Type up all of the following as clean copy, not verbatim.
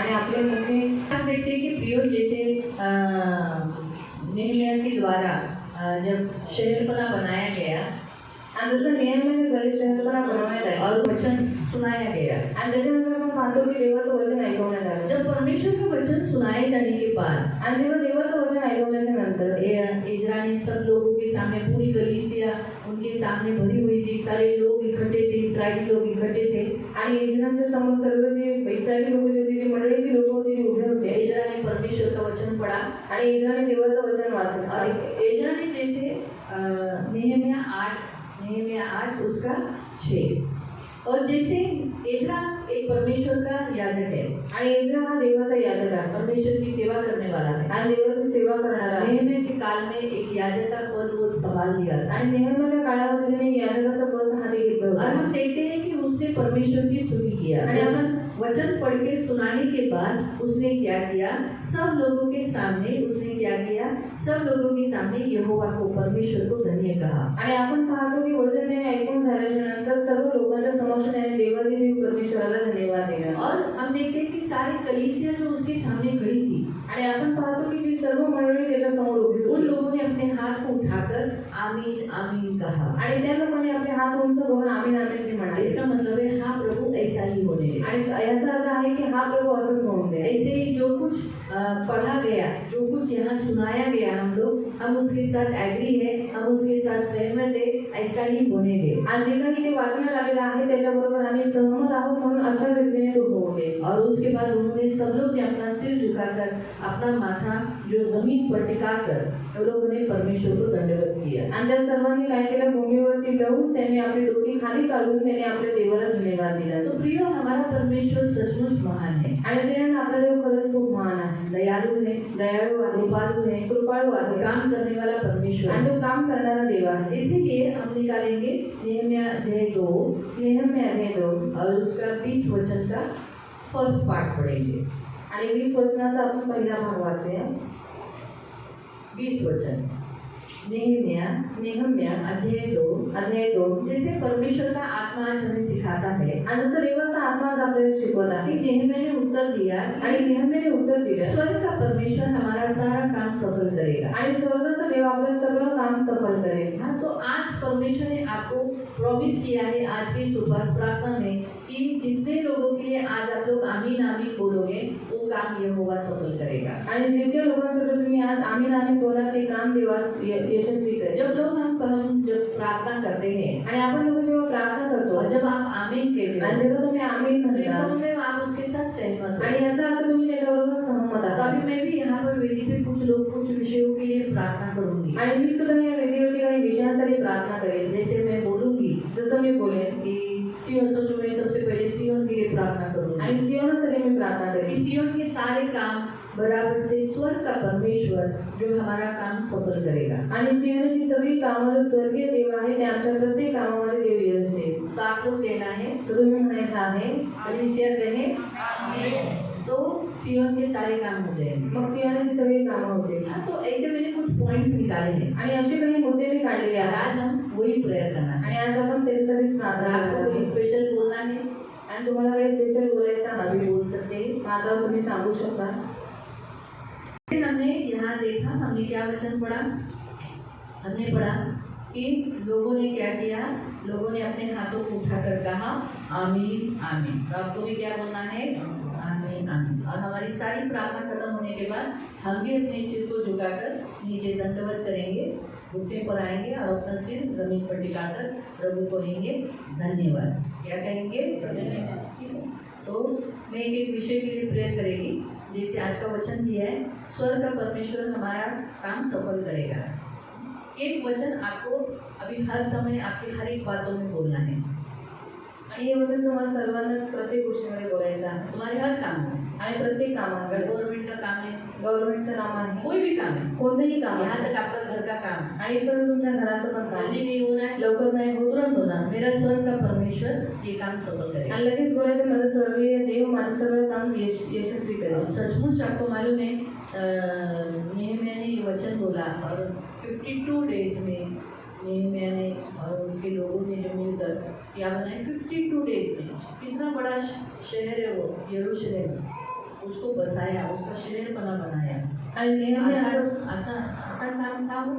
आणि आपले मोठे आप देखते हैं कि प्रियो जैसे नेहमिया के द्वारा जब शहरपना बनाया गया आणि जसं नेहमीच्या घरी शहरपणा बनवण्यात आला और वचन सुनाया गया, आणि त्याच्यानंतर आपण पाहतो की देवाचं वचन ऐकवण्यात आलं. जब परमेश्वर का वचन सुनाए जाने के बाद आणि जेव्हा देवाचं वचन ऐकवल्याच्या नंतर इजरा ने सब लोगों के सामने, पूरी कलीसिया उनके सामने भरी हुई थी, सारे लोग इकट्ठे थे, इस्राएली लोग इकट्ठे थे. आणि इस्रायलच्या समोर सर्व जे इस्रायली लोक जे होते, जी मंडळीची लोक होती ती उभे होते. इजरा ने परमेश्वर का वचन पढ़ा आणि इस्रायलने देवाचं वचन वाचलं. और इजरा ने जैसे नेहमिया 8 उसका 6 और जैसे इजरा एक परमेश्वर का याजक है आणि इस्रायल हा देवाचा याजक आहे, परमेश्वर की सेवा करने वाला है. आणि देवाची सेवा करणारा आहे. नेहमिया के काल में एक याजक का पद वो संभाल लिया था. आणि नेहमीच्या काळामध्ये त्याने याजकाचं पद हाती घेतलं और होतं. हम देखते हैं कि उसने परमेश्वर की स्तुति किया. आणि आपण वचन पढ़ के सुनाने के बाद उसने क्या किया, सब लोगों के सामने उसने क्या किया, सब लोगों के सामने यहोवा को, परमेश्वर को धन्य कहा. आणि आपण पाहतो की वचन त्याने ऐकून झाल्याच्या नंतर सर्व लोकांच्या समक्ष त्याने देवादेवी परमेश्वराला धन्यवाद दिला. और हम देखते हैं कि सारी कलीसिया जो उसके सामने खड़ी थी, आणि आपण पाहतो की जी सर्व मंडळी त्याच्या समोर उभी उन होती लोगों ने अपने हाथ को उठाकर आमीन आमीन कहा. आणि त्या लोकांनी आपले हात उंच करून आमीन आमीन ते म्हणाले. इसका मतलब है हाँ प्रभु ऐसा ही होने दे. आणि याचा अर्थ आहे की हा प्रभू असंच होऊन दे. ऐसे ही जो कुछ पढ़ा गया, जो कुछ यहाँ सुनाया गया, हम उसके साथ एग्री है, हम उसके साथ सहमत है, ऐसा ही होने दे. आणि जे काही ते वाचण्यात आलेलं आहे त्याच्याबरोबर आम्ही सहमत आहोत म्हणून अशा रीतीने तो होऊ दे. और उसके बाद उन्होंने सब लोग ने अपना सिर झुकाकर, अपना माथा जो जमीन पर टिकाकर, वो लोगों ने परमेश्वर को दंडवत किया. आणि त्या सर्वांनी काय केलं, भूमीवरती जाऊन त्यांनी आपली डोकी खाली काढून त्यांनी आपल्या देवाला धन्यवाद दिला. तो प्रियो, हमारा परमेश्वर सचमुच महान है. आणि त्याने आपला देव खरंच खूप महान आहे, दयालु है, दयाळू आहे, कृपालु है, कृपाळू आहे, काम करने वाला परमेश्वर आणि है. तो काम करणारा देव आहे. इसीलिए हम निकालेंगे नेहमिया अध्याय 2 नेहम्या अध्याय 2 और उसका 20 वचन का फर्स्ट पार्ट पढ़ेंगे. आणि 20 वचनाचा आपण पहिला भाग वाचूया. 20 वचन नेहम्या अध्याय 2. जैसे परमेश्वर का आत्मा आज हमें सिखाता है, आणि जसं देवाचा आत्मा आज आपल्याला शिकवत आहे. नेहम्या ने उत्तर दिया आणि नेहम्याने उत्तर दिलं, स्वर्ग का परमेश्वर हमारा सारा काम सफल करेगा. आणि स्वर्गाचा देव आपलं सगळं काम सफल करेल. हाँ, तो आज परमेश्वर ने आपको प्रॉमिस किया है आज की सुबह प्रार्थना में कि जितने लोगों के लिए आज आप लोग आमीन आमीन बोलोगे, वो काम यहोवा सफल करेगा. आणि जितक्या लोकांसाठी तुम्ही आज आमीन आमीन बोला ते काम देवा यशस्वी करेल. हम जब प्रार्थना करते हैं आणि आपण लोक जेव्हा प्रार्थना करतो, और जब आप आमीन कहते आणि हो, जेव्हा तुम्ही आमीन तो म्हणता, इसका मतलब आप उसके साथ सहमत हो. आणि याचा अर्थ तुम्ही त्याच्याबरोबर सहमत तो आहात. अभी मैं भी यहाँ पर वेदी पे कुछ लोग कुछ विषयों के लिए प्रार्थना करूंगी. आणि मी सुद्धा या वेदीवरती काही विषयांसाठी प्रार्थना करेल. जैसे मैं बोलूंगी जसं मी बोलेन कि सियोन, सोचो मैं सबसे पहले सियोन के लिए प्रार्थना करूंगी. आणि सियोनासाठी मी प्रार्थना कि करेन. सियोन के सारे काम बराबर से स्वर्ग का परमेश्वर जो हमारा काम सफल करेगा. आणि सियोनाची सगळी कामं जो स्वर्गीय देव आहे ते आमच्या प्रत्येक कामामध्ये देव यश देईल. तो आप लोग कहना है, तर तुम्ही म्हणायचं आहे, कलीसिया कहे, तो सियोन के सारे काम हो जाएंगे. मग सियोनाची सगळी कामं होतील. हाँ, तो ऐसे मैंने कुछ पॉइंट्स निकाले हैं. आणि असे काही मुद्दे मी काढलेले और आहेत. आज हम वही प्रेयर करना है. आणि आज आपण त्याच्यासाठी अगर प्रार्थना आपको करणार कोई आहोत. स्पेशल बोलना है, आणि तुम्हाला काही स्पेशल बोलायचं आहे, अभी बोल सकते हैं. आता तुम्ही सांगू शकता. हमने यहाँ देखा, हमने क्या वचन पढ़ा, हमने पढ़ा कि लोगों ने क्या किया, लोगों ने अपने हाथों को उठाकर कहा आमीन आमीन. तो आपको भी क्या बोलना है, आमीन आमीन. और हमारी सारी प्रार्थना खत्म होने के बाद हम भी अपने सिर को झुकाकर नीचे दंडवत करेंगे, घुटने पर आएंगे और अपना सिर जमीन पर टिकाकर प्रभु को कहेंगे धन्यवाद. क्या कहेंगे, धन्यवाद. ठीक है. तो मैं एक विषय के लिए प्रेयर करेगी. जैसे आज का वचन दिया है, स्वर्ग का परमेश्वर हमारा काम सफल करेगा. एक वचन आपको अभी हर समय आपकी हर एक बातों में बोलना है. आणि हे वचन तुम्हाला सर्वांना प्रत्येक गोष्टीमध्ये बोलायचं आहे. तुम्हारे हर काम में, आणि प्रत्येक कामात, अगर गवर्नमेंट का काम है, गव्हर्नमेंटचं काम आहे, कोई भी काम है, कोणतंही काम यहाँ आहे, तक आपका घर का काम, आणि इथं तुमच्या घराचं पण काम जल्दी नहीं होना है, लवकर नाही होत, तुरंत होना. मेरा स्वर्ग का परमेश्वर ये काम सफल करेगा. आणि लगेच बोलायचं, माझं स्वर्गीय देव माझं सगळं काम यशस्वी करेल. सचमुच आपको मालूम है, नेहमिया ने ये वचन बोला और 52 डेज में नेहमिया ने और उसके लोगों ने जो मिलकर क्या बनाए, 52 डेज में. कितना बड़ा शहर है वो यरूशलेम, उसको बसाया, उसका शरीरपना बनाया। आणि नेहमी असं आसान काम था वो,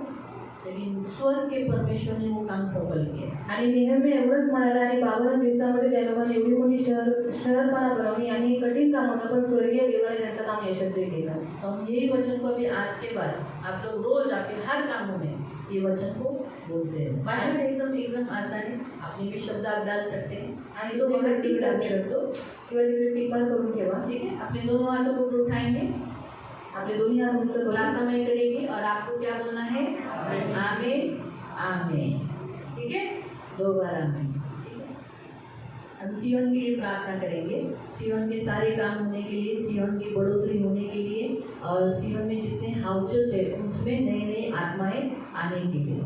लेकिन स्वर्ग के परमेश्वर ने वो काम सफल किया। आणि नेहमी एवढंच म्हणाला आणि 52 दिवसामध्ये त्या लोकांनी एवढी मोठी शहरपणा बनवली आणि हे कठीण काम होतं, पण स्वर्गीय देवाने त्यांचं काम यशस्वी केलं. तो हम यही वचन को अभी आज के बाद आप लोग रोज आपके हर कामों में ये वचन को बोलते हैं। बाइबल एकदम आसान है, अपने भी शब्द आप डाल सकते हैं आणि तो जैसे टिक टिक टाकू करके रख शकतो दो, किंवा तिकडे टिप्पण करून ठेवा. ठीक है। अपने दोनों हाथों को ऊपर उठाएंगे, आपले दोन्ही हात उंच करून प्रार्थना करेंगे और आपको क्या बोलना है? आमीन आमीन। ठीक है, 2 बार आमीन। ठीक है, हम सियोन के लिए प्रार्थना करेंगे, सियोन के सारे काम होने के लिए, सियोन की बढ़ोतरी होने के लिए, और सियोन में जितने हाउसेस है उसमें नए नए आत्माएं आने के लिए।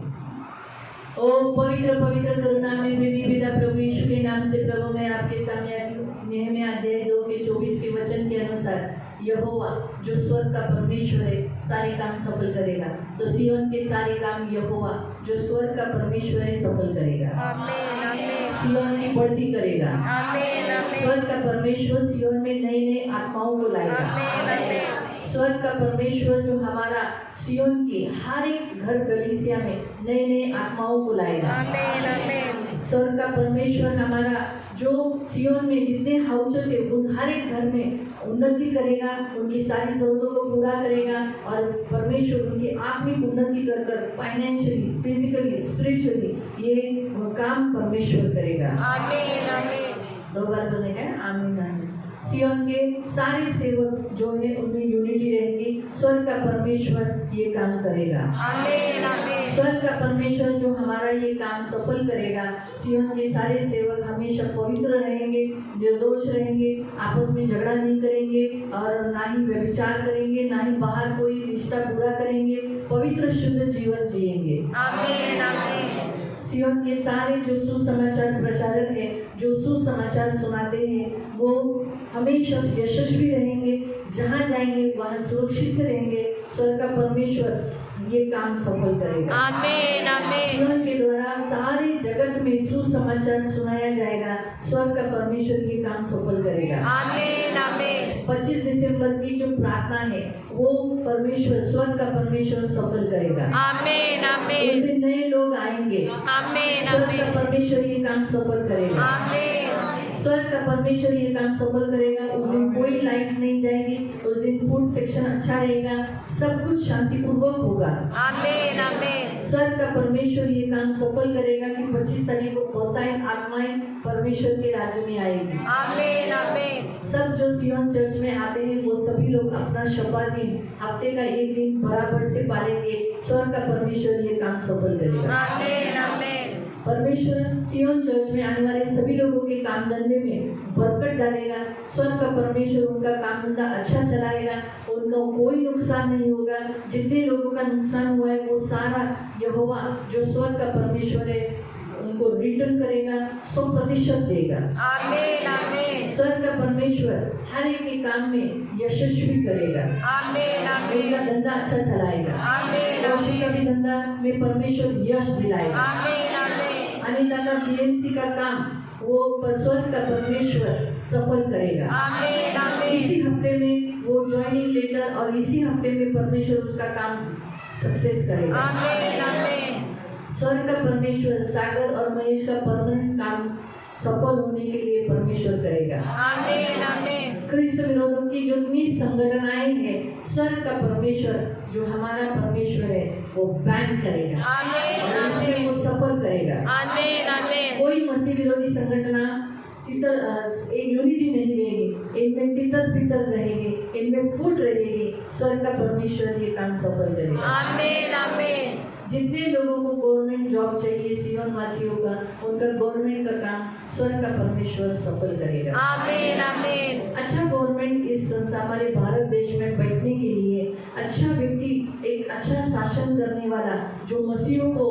ओ पवित्र पवित्र करुणा में भी पिता प्रभु यीशु के नाम से प्रभु मैं आपके सामने आती हूँ। नेहमिया अध्याय 2 के 24 के वचन के अनुसार यहोवा जो स्वर्ग का परमेश्वर है सारे काम सफल करेगा। तो सियोन के सारे काम यहोवा जो स्वर्ग का परमेश्वर है सफल करेगा। आमीन आमीन सियोन की बढ़ती करेगा। आमीन आमीन स्वर्ग का परमेश्वर सियोन में नए नए आत्माओं को लाएगा। आमीन आमीन स्वर्ग का परमेश्वर जो हमारा सियोन के हर एक घर गलीसिया में नए नए आत्माओं को लाएगा। आमीन आमीन स्वर्ग का परमेश्वर हमारा जो सियोन में जितने हाउसेस है उन हर एक घर में उन्नति करेगा, उनकी सारी जरूरतों को पूरा करेगा, और परमेश्वर उनकी आत्मिक उन्नति कर कर फाइनेंशियली, फिजिकली, स्पिरिचुअली ये वो काम परमेश्वर करेगा। आमीन आमीन 2 बार बोलने का है, आमीन आमीन। सियोन के सारे सेवक जो है उनमें यूनिटी रहेगी। स्वर्ग का परमेश्वर ये काम करेगा। आमीन आमीन स्वर्ग का परमेश्वर जो हमारा ये काम सफल करेगा। सियोन के सारे सेवक हमेशा पवित्र रहेंगे, निर्दोष रहेंगे, आपस में झगड़ा नहीं करेंगे, और ना ही व्यभिचार करेंगे, ना ही बाहर कोई रिश्ता पूरा करेंगे, पवित्र शुद्ध जीवन जिएंगे। आमीन आमीन सियोन के सारे जो सुसमाचार प्रचारक है, जो सुसमाचार सुनाते हैं, वो हमेशा यशस्वी रहेंगे, जहाँ जाएंगे वहाँ सुरक्षित से रहेंगे। स्वर्ग का परमेश्वर ये काम सफल करेगा। आमीन आमीन सियोन के द्वारा सारे जगत में सुसमाचार सुनाया जाएगा। स्वर्ग का परमेश्वर ये काम सफल करेगा। आमीन आमीन 25 दिसंबर की जो प्रार्थना है वो परमेश्वर, स्वर्ग का परमेश्वर सफल करेगा। आमीन उस आमीन दिन नए लोग आएंगे, आमीन स्वर्ग का आमीन परमेश्वर ये काम सफल करेगा। आमीन स्वर्ग का परमेश्वर ये काम सफल करेगा। उस दिन कोई लाइट नहीं जाएगी, उस दिन फूड सेक्शन अच्छा रहेगा, सब कुछ शांतिपूर्वक होगा। आमीन आमीन स्वर्ग का परमेश्वर ये काम सफल करेगा कि 25 तारीख को बहुतायत आत्माएं परमेश्वर के राज्य में आएगी। आमीन आमीन सब जो सियोन चर्च में आते हैं वो सभी लोग अपना शब्बा दिन, हफ्ते का एक दिन बराबर से पालेंगे। स्वर्ग का परमेश्वर ये काम सफल करेगा। आमीन आमीन परमेश्वर सियोन चर्च में आने वाले सभी लोगों के काम धंधे में बरकत डालेगा। स्वर्ग का परमेश्वर उनका काम धंधा अच्छा चलाएगा, उनका कोई नुकसान नहीं होगा। जितने लोगों का नुकसान हुआ है वो सारा यहोवा जो स्वर्ग का परमेश्वर है उनको रिटर्न करेगा, 100% देगा। आमीन आमीन स्वर्ग का परमेश्वर हर एक के काम में यशस्वी करेगा। आमीन आमीन उनका धंधा अच्छा चलाएगा। आमीन रोशी का भी धंधा में परमेश्वर यश दिलाएगा। आमीन आमीन अनिता का बीएमसी का काम वो स्वर्ग का परमेश्वर सफल करेगा। आमीन आमीन इसी हफ्ते में वो ज्वाइनिंग लेटर और इसी हफ्ते में परमेश्वर उसका काम सक्सेस करेगा। आमीन आमीन स्वर्ग का परमेश्वर सागर और महेश का परमानेंट काम सफल होने के लिए परमेश्वर करेगा। आमीन आमीन क्रिस्त विरोधों की जो इतनी संगठनाएं हैं स्वर्ग का परमेश्वर जो हमारा परमेश्वर है वो बैन करेगा आमीन और इसमें आमीन वो सफल करेगा। आमीन आमीन कोई मसीह विरोधी संगठना एक यूनिटी नहीं रहेगी, इनमें तितर बितर रहेगी, इनमें फूट रहेगी। स्वर्ग का परमेश्वर ये काम सफल करेगा। आमीन आमीन जितने लोगों को गवर्नमेंट जॉब चाहिए सियोन वासियों का, उनका गवर्नमेंट का काम स्वर्ग का परमेश्वर सफल करेगा। आमीन आमीन अच्छा गवर्नमेंट इस संसार हमारे भारत देश में बैठने के लिए अच्छा व्यक्ति, एक अच्छा शासन करने वाला जो मसीहों को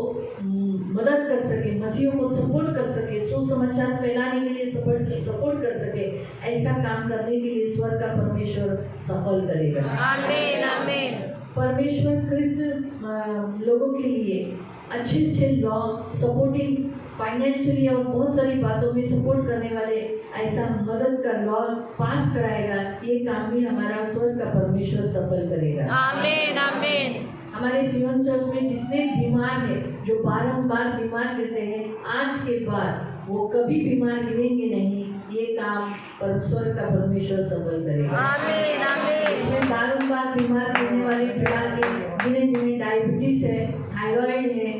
मदद कर सके, मसीहों को सपोर्ट कर सके, सुसमाचार फैलाने के लिए सपोर्ट कर सके, ऐसा काम करने के लिए स्वर्ग का परमेश्वर सफल करेगा। आमीन आमीन परमेश्वर कृष्ण लोगों के लिए अच्छे अच्छे लॉ सपोर्टिंग फाइनेंशियली और बहुत सारी बातों में सपोर्ट करने वाले ऐसा मदद का लॉ पास कराएगा, ये काम भी हमारा स्वर्ग का परमेश्वर सफल करेगा। आमीन आमीन। हमारे जीवन चर्च में जितने बीमार हैं, जो बारंबार बीमार गिरते हैं, आज के बाद वो कभी बीमार गिरेंगे नहीं, ये काम स्वर्ग का परमेश्वर सफल करेगा। आमीन आमीन। इसमें बारंबार बीमार गिरने वाले फिलहाल के जिन्हें डायबिटीज है, थायराइड है,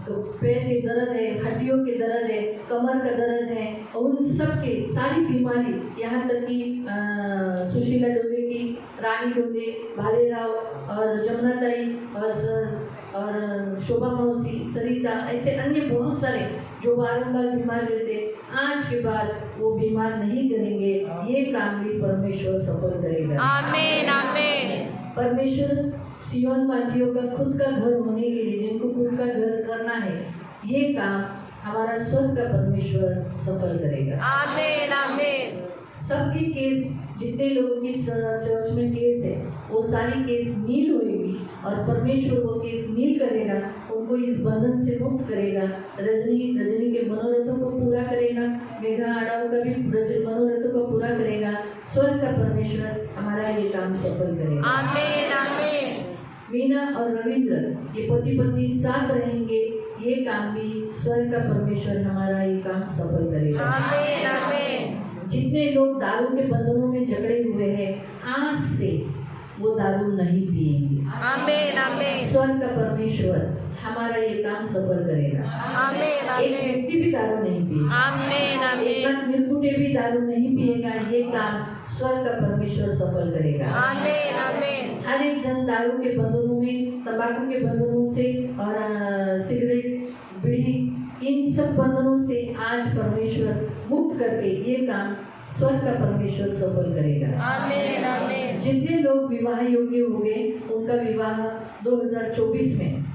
तो पैर के दर्द है, हड्डियों के दर्द है, कमर का दर्द है, और उन सब के सारी बीमारी, यहाँ तक कि सुशीला डोले की, रानी डोले, भालेराव और जमुनाताई और शोभा मौसी, सरिता, ऐसे अन्य बहुत सारे जो बारंबार बीमार रहते, आज के बाद वो बीमार नहीं करेंगे, ये काम भी परमेश्वर सफल करेगा। आमीन आमीन। परमेश्वर सियोन वासियों का खुद का घर होने के लिए, जिनको खुद का घर करना है, ये काम हमारा स्वर्ग का परमेश्वर सफल करेगा। आमीन आमीन। सबके केस, जितने लोगों की चर्च में केस है, वो सारी केस नील होगी और परमेश्वर वो केस नील करेगा, उनको इस बंधन से मुक्त करेगा। रजनी के मनोरथों को पूरा करेगा, मेघा आड़ाओं का भी मनोरथों को पूरा करेगा। स्वर्ग का परमेश्वर हमारा ये काम सफल करेगा। आमीन आमीन। मीना और रविंद्र ये पति पत्नी साथ रहेंगे, ये काम भी स्वर्ग का परमेश्वर हमारा ये काम सफल करेगा। आमीन आमीन। जितने लोग दारू के बंधनों में जकड़े हुए हैं, आज से वो दारू नहीं पिएंगे। आमीन आमीन। स्वर्ग का परमेश्वर हमारा ये काम सफल करेगा। आमीन एक आमीन। व्यक्ति भी दारू नहीं पिएगा, आमीन आमीन। एक निर्कुटे भी दारू नहीं पिएगा, ये काम स्वर्ग का परमेश्वर सफल करेगा। आमीन आमीन। हर एक जन दारू के बंधनों में, तंबाकू के बंधनों से और सिगरेट, बीड़ी, इन सब बंधनों से आज परमेश्वर मुक्त करके ये काम स्वर्ग का परमेश्वर सफल करेगा। आमीन आमीन। जितने लोग विवाह योग्य हो गए, उनका विवाह 2024 में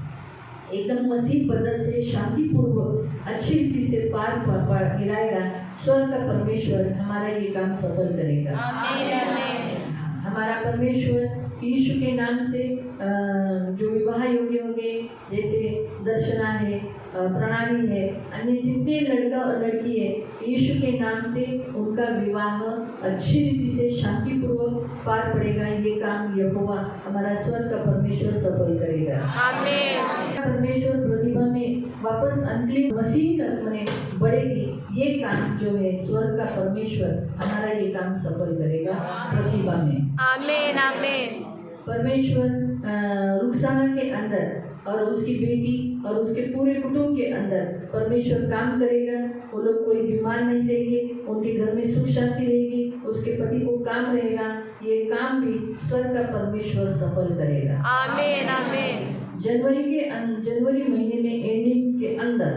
एकदम मसीह बदल से शांतिपूर्वक अच्छी रीति से पार गिराएगा। स्वर्ग का परमेश्वर हमारा ये काम सफल करेगा। आमीन आमीन। हमारा परमेश्वर यीशु के नाम से जो विवाह योग्य होंगे, जैसे दर्शना है, प्रणाली है, अन्य जितने लड़का और लड़की है, यीशु के नाम से उनका विवाह अच्छी रीति से शांतिपूर्वक पार पड़ेगा। ये काम यहोवा हमारा स्वर्ग का परमेश्वर सफल करेगा। आमीन। परमेश्वर प्रतिभा में वापस अंकली मसीह तक में बढ़ेगी, ये काम जो है स्वर्ग का परमेश्वर हमारा ये काम सफल करेगा प्रतिभा में। आमीन आमीन। परमेश्वर रुखसाना के अंदर और उसकी बेटी और उसके पूरे कुटुंब के अंदर परमेश्वर काम करेगा। वो लोग कोई बीमार नहीं रहेंगे, उनके घर में सुख शांति रहेगी, उसके पति को काम रहेगा। ये काम भी स्वर्ग का परमेश्वर सफल करेगा। आमीन आमीन। जनवरी महीने में एंडिंग के अंदर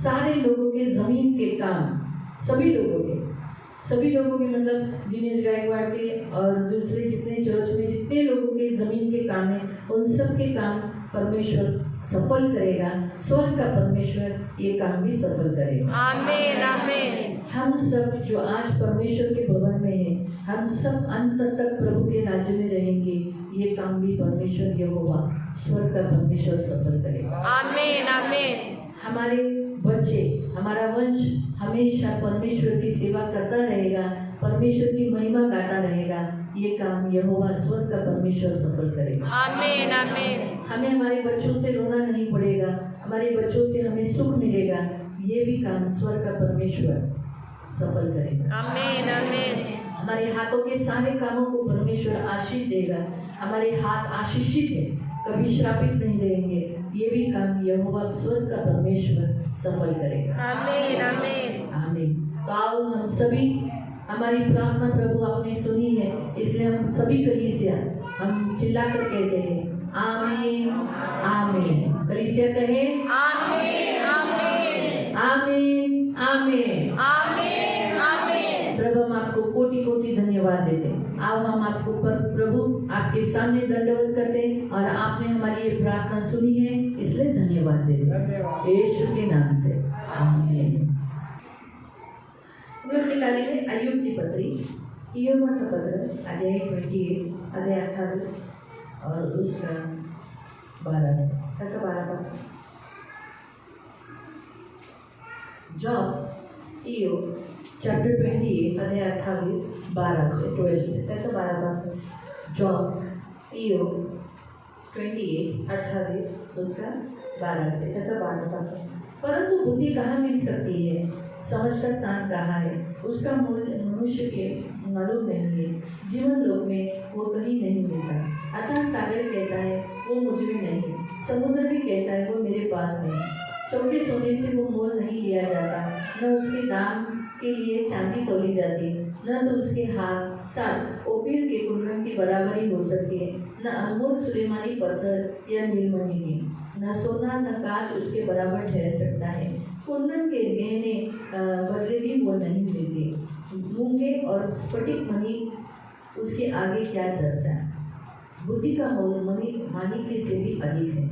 सारे लोगों के जमीन के काम, सभी लोगों के मतलब दिनेश गायकवाड़ के और दूसरे जितने चर्च में जितने लोगों के जमीन के काम है, उन सब के काम परमेश्वर सफल करेगा। स्वर्ग का परमेश्वर ये काम भी सफल करेगा। आमीन आमीन। हम सब जो आज परमेश्वर के भवन में हैं, हम सब अंत तक प्रभु के राज्य में रहेंगे। ये काम भी परमेश्वर यहोवा स्वर्ग का परमेश्वर सफल करेगा। आमीन आमीन। हमारे बच्चे, हमारा वंश हमेशा परमेश्वर की सेवा करता रहेगा, परमेश्वर की महिमा गाता रहेगा। ये काम यहोवा स्वर्ग का परमेश्वर सफल करेगा। आमीन आमीन। हमें हमारे बच्चों से रोना नहीं पड़ेगा, हमारे बच्चों से हमें सुख मिलेगा। ये भी काम स्वर्ग का परमेश्वर सफल करेगा। आमीन आमीन। हमारे हाथों के सारे कामों को परमेश्वर आशीष देगा। हमारे हाथ आशीषित है, कभी श्रापित नहीं रहेंगे। ये भी काम यहोवा स्वर्ग का परमेश्वर सफल करेगा। आमीन आमीन। आमीन। तो आओ हम सभी, हमारी प्रार्थना प्रभु आपने सुनी है, इसलिए हम सभी कलीसिया हम चिल्लाकर कहते हैं आमीन आमीन। कलीसिया कहे आमीन आमीन। आमीन आमीन आमीन आमीन। प्रभु हम आपको कोटि कोटि धन्यवाद देते हैं। आओ हम आपको प्रभु आपके सामने दंडवत करते हैं, और आपने हमारी ये प्रार्थना सुनी है, इसलिए धन्यवाद देते हैं यीशु के नाम से। आमीन। हम लोग निकालेंगे अय्यूब की पत्री, अय्यूब का पत्र अध्याय 28 अध्याय 28 और उसका 12 से 12 पास जॉब ईओब चैप्टर 28 अध्याय 28 12 से 12 से त्याचं 12 पासून जॉब ईओब 28 28 उसका 12 से त्याचं 12 पासून परंतु बुद्धि कहाँ मिल सकती है, समझ का स्थान कहाँ है, उसका मूल्य मनुष्य के मालूम नहीं है। जीवन लोक में वो कहीं नहीं मिलता। अतः सागर कहता है वो मुझ में नहीं, समुद्र भी कहता है वो मेरे पास नहीं। चौके सोने से वो मोल नहीं लिया जाता, न उसके दाम के लिए चांदी तोली जाती, न तो उसके हाथ साथ ओपीर के कुंडन की बराबरी हो सकती है, न अनमोल सुलेमानी पत्थर या नीलमणि की, न सोना न कांच उसके बराबर ठहर सकता है। कुंदन के गहने बदले भी वो नहीं मिलते, मूंगे और स्फटिक मणि उसके आगे क्या चलता है। बुद्धि का मोल माणिक्य से भी अधिक है।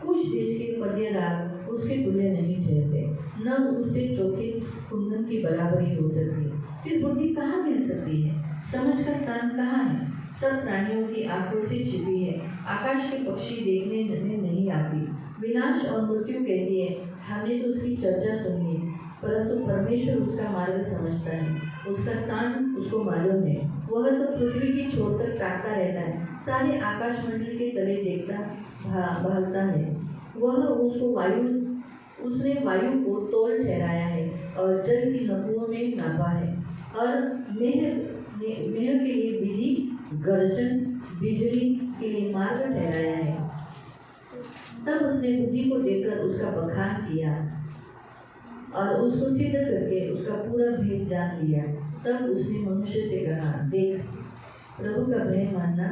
कुछ देश के पद्य राग उसके तुल्य नहीं ठहरते, न उससे चौके कुंदन की बराबरी हो सकती। फिर बुद्धि कहाँ मिल सकती है, समझ का स्थान कहाँ है। सब प्राणियों की आंखों से छिपी है, आकाश के पक्षी देखने में नहीं आती। विनाश और मृत्यु कहती है हमने तो उसकी चर्चा सुनी है, परंतु परमेश्वर उसका मार्ग समझता है, उसका स्थान उसको मालूम है। वह तो पृथ्वी की छोर तक ताकता रहता है, सारे आकाश मंडल के तले देखता भालता है। उसने वायु को तोल ठहराया है और जल की नपुओं में नापा है, और मेह के लिए विधि, गर्जन बिजली के लिए मार्ग ठहराया है। तब उसने बुद्धि को देखकर उसका बखान किया और उसको सिद्ध करके उसका पूरा भेद जान लिया। तब उसने मनुष्य से कहा, देख, प्रभु का भय मानना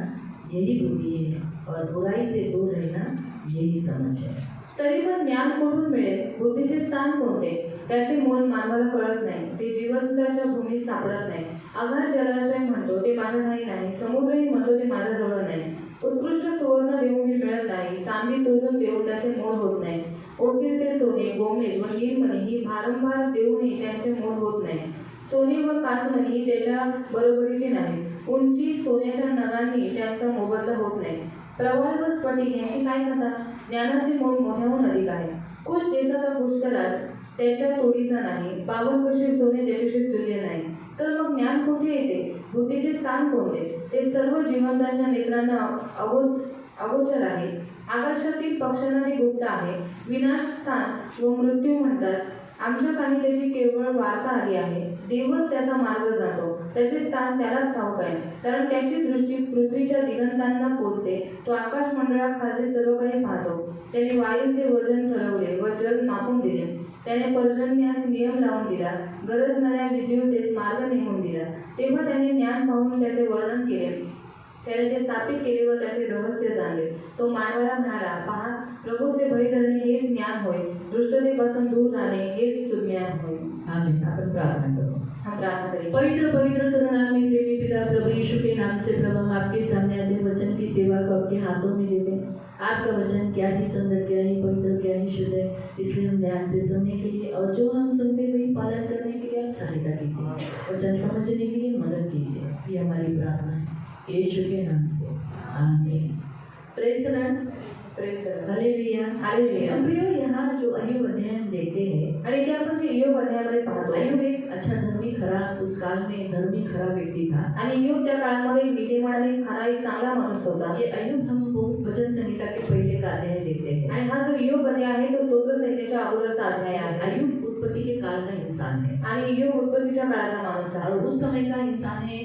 यही बुद्धि है, और बुराई से दूर रहना यही समझ है। तरी पण ज्ञान कुठून मिळेल, बुद्धीचे स्थान कोणते, त्याचे मोल मानवाला कळत नाही, ते जिवंताच्या भूमीत सापडत नाही। आघात जलाशय म्हणतो ते माझं ठाई नाही, समुद्रही म्हणतो ते माझ्याजवळ नाही। उत्कृष्ट सुवर्ण देऊन मी मिळत नाही, चांदी तोडून देऊन त्याचे मोल होत नाही। ओफीरचे सोने, गोमेज व नीलमणी ही भारंभार देऊनही त्यांचे मोल होत नाही। सोने व काचमणी ही त्याच्या बरोबरीची नाही, उंची सोन्याच्या नगांनी त्यांचा मोबदला होत नाही। प्रवाळ व स्फटिक यांची काय कथा, ज्ञानाचे मोल मोठ्याहून अधिक आहे। कुश देशाचा पुष्कराज त्याच्या तोडीचा नाही, 52 वर्षे सोने त्याच्याशी तुल्य नाही। तर मग ज्ञान कुठे येते, बुद्धीचे स्थान कोणते, ते सर्व जिवंतांच्या नेत्रांना अगोचर आहे। आकाशातील पक्ष्यांना ते गुप्त आहे। विनाश स्थान व मृत्यू म्हणतात, आमच्या कानी त्याची केवळ वार्ता आली आहे। देवच त्याचा मार्ग जातो, त्याचे स्थान त्यालाच ठाऊक आहे, कारण त्याची दृष्टी पृथ्वीच्या दिगंतांना पोचते। तो आकाश मंडळाखालचे सर्व काही पाहतो। त्याने वायूचे वजन ठरवले व जल मापून दिले। त्याने पर्जन्यास नियम लावून दिला, गरजणाऱ्या विद्युतेस मार्ग नेमून दिला। तेव्हा त्याने ज्ञान पाहून त्याचे वर्णन केले, त्याने ते स्थापित केले व त्याचे रहस्य जाणले। तो मानवाला म्हणाला, पहा, प्रभूचे भय धरणे हेच ज्ञान होय, दुष्टतेपासून दूर राहणे हेच सुज्ञान होय। आमीन। आपण प्रार्थना करो। हम प्रार्थना करें। पवित्र पवित्र करुणामय प्रेमी पिता, प्रभु यीशु के नाम से प्रभु हम आपके सामने आते वचन की सेवा को आपके हाथों में देते हैं। आपका वचन क्या ही सुंदर, क्या ही पवित्र, क्या ही शुद्ध है, इसलिए हम ध्यान से सुनने के लिए और जो हम सुनते हुए पालन करने के लिए आप सहायता कीजिए। वचन समझने के लिए मदद कीजिए, ये हमारी प्रार्थना है यीशु के नाम से, आमीन। Praise the Lord, praise the Lord. Hallelujah, hallelujah. प्रियो, यहाँ जो अय्यूब अध्याय हम देखते हैं, आणि इथे आपण जे ईयोब अध्यायामध्ये पाहतो, अय्यूब एक अच्छा धर्मी, खरा, उस काल में धर्मी खरा व्यक्ति था। आणि ईयोब त्या काळामध्ये एक नीतिमान आणि खरा एक चांगला माणूस होता। ये अय्यूब हम वो वचन संहिता के पहले का अध्याय देखते हैं। आणि हा जो ईयोब अध्याय आहे तो स्तोत्र संहितेच्या अगोदरचा अध्याय आहे। अय्यूब उत्पत्ति के काल का इंसान है, आणि ईयोब उत्पत्तीच्या काळाचा माणूस आहे। और उस समय का इंसान है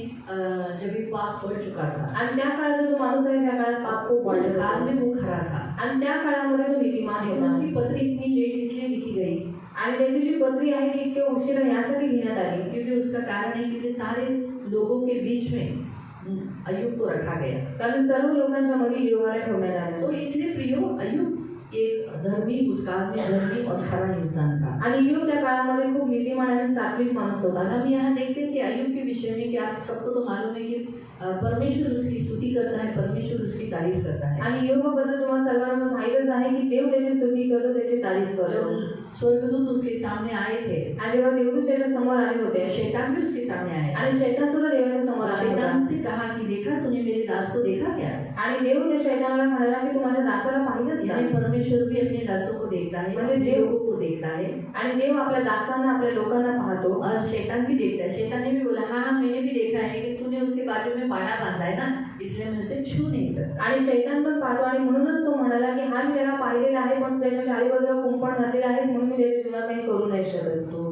जब ये पाप बढ़ चुका था। आणि त्या काळाचा जो माणूस आहे ज्या काळात पाप खूप उस वाढलं काल होतं, में वो खरा था, आणि त्या काळामध्ये तो नीतिमान लेकिन होता। उसकी पत्री इतनी लेट इसलिए लिखी गई आणि त्याची जी पत्री आहे ती इतक्या उशिरा यासाठी लिहिण्यात आली, क्योंकि उसका कारण है क्योंकि सारे लोगों के बीच में अय्यूब को रखा गया। कारण सर्व लोकांच्या मध्ये ईयोबाला ठेवण्यात आलं। तो इसलिए प्रियो, अय्यूब एक धर्मी, उस काल में धर्मी और खरा इंसान था। आणि ईयोब त्या काळामध्ये खूप नीतिमान आणि सात्विक माणूस होता। और हम यहाँ देखते हैं कि अय्यूब के विषय में कि आप सबको तो मालूम है कि परमेश्वर उसकी स्तुति करता है, परमेश्वर उसकी तारीफ करता है। आणि ईयोबाबद्दल तुम्हाला सर्वांना माहीतच आहे की देव त्याची स्तुती करतो, त्याची तारीफ करतो। जब स्वर्गदूत उसके सामने आए थे, आणि जेव्हा देवदूत त्याच्या समोर आले होते, शैतान भी उसके सामने आया आणि शैतान सुद्धा देवाच्या समोर आला होता। शैतान से कहा कि देखा तूने मेरे दास को देखा क्या? आणि देव त्या शैतानाला म्हणाला की तू माझ्या दासाला पाहिलंस का? यानी परमेश्वर भी अपने दासों को देखता है, म्हणजे अपने देव- लोगों को देखता है आणि देव आपल्या दासांना आपल्या लोकांना पाहतो और शैतान भी देखता है। शैतान ने भी बोला हाँ मैंने भी देखा है कि तूने उसके बाजू में बाड़ा बांधा है ना, इसलिए मैं उसे छू नहीं सकता। आणि शैतान पण पाहतो आणि म्हणूनच तो म्हणाला की हा मी त्याला पाहिलेला आहे पण त्याच्या चारी बाजूला कुंपण घातलेलं आहे म्हणून मी त्याच्या जीवनात काही करू नाही शकत. तो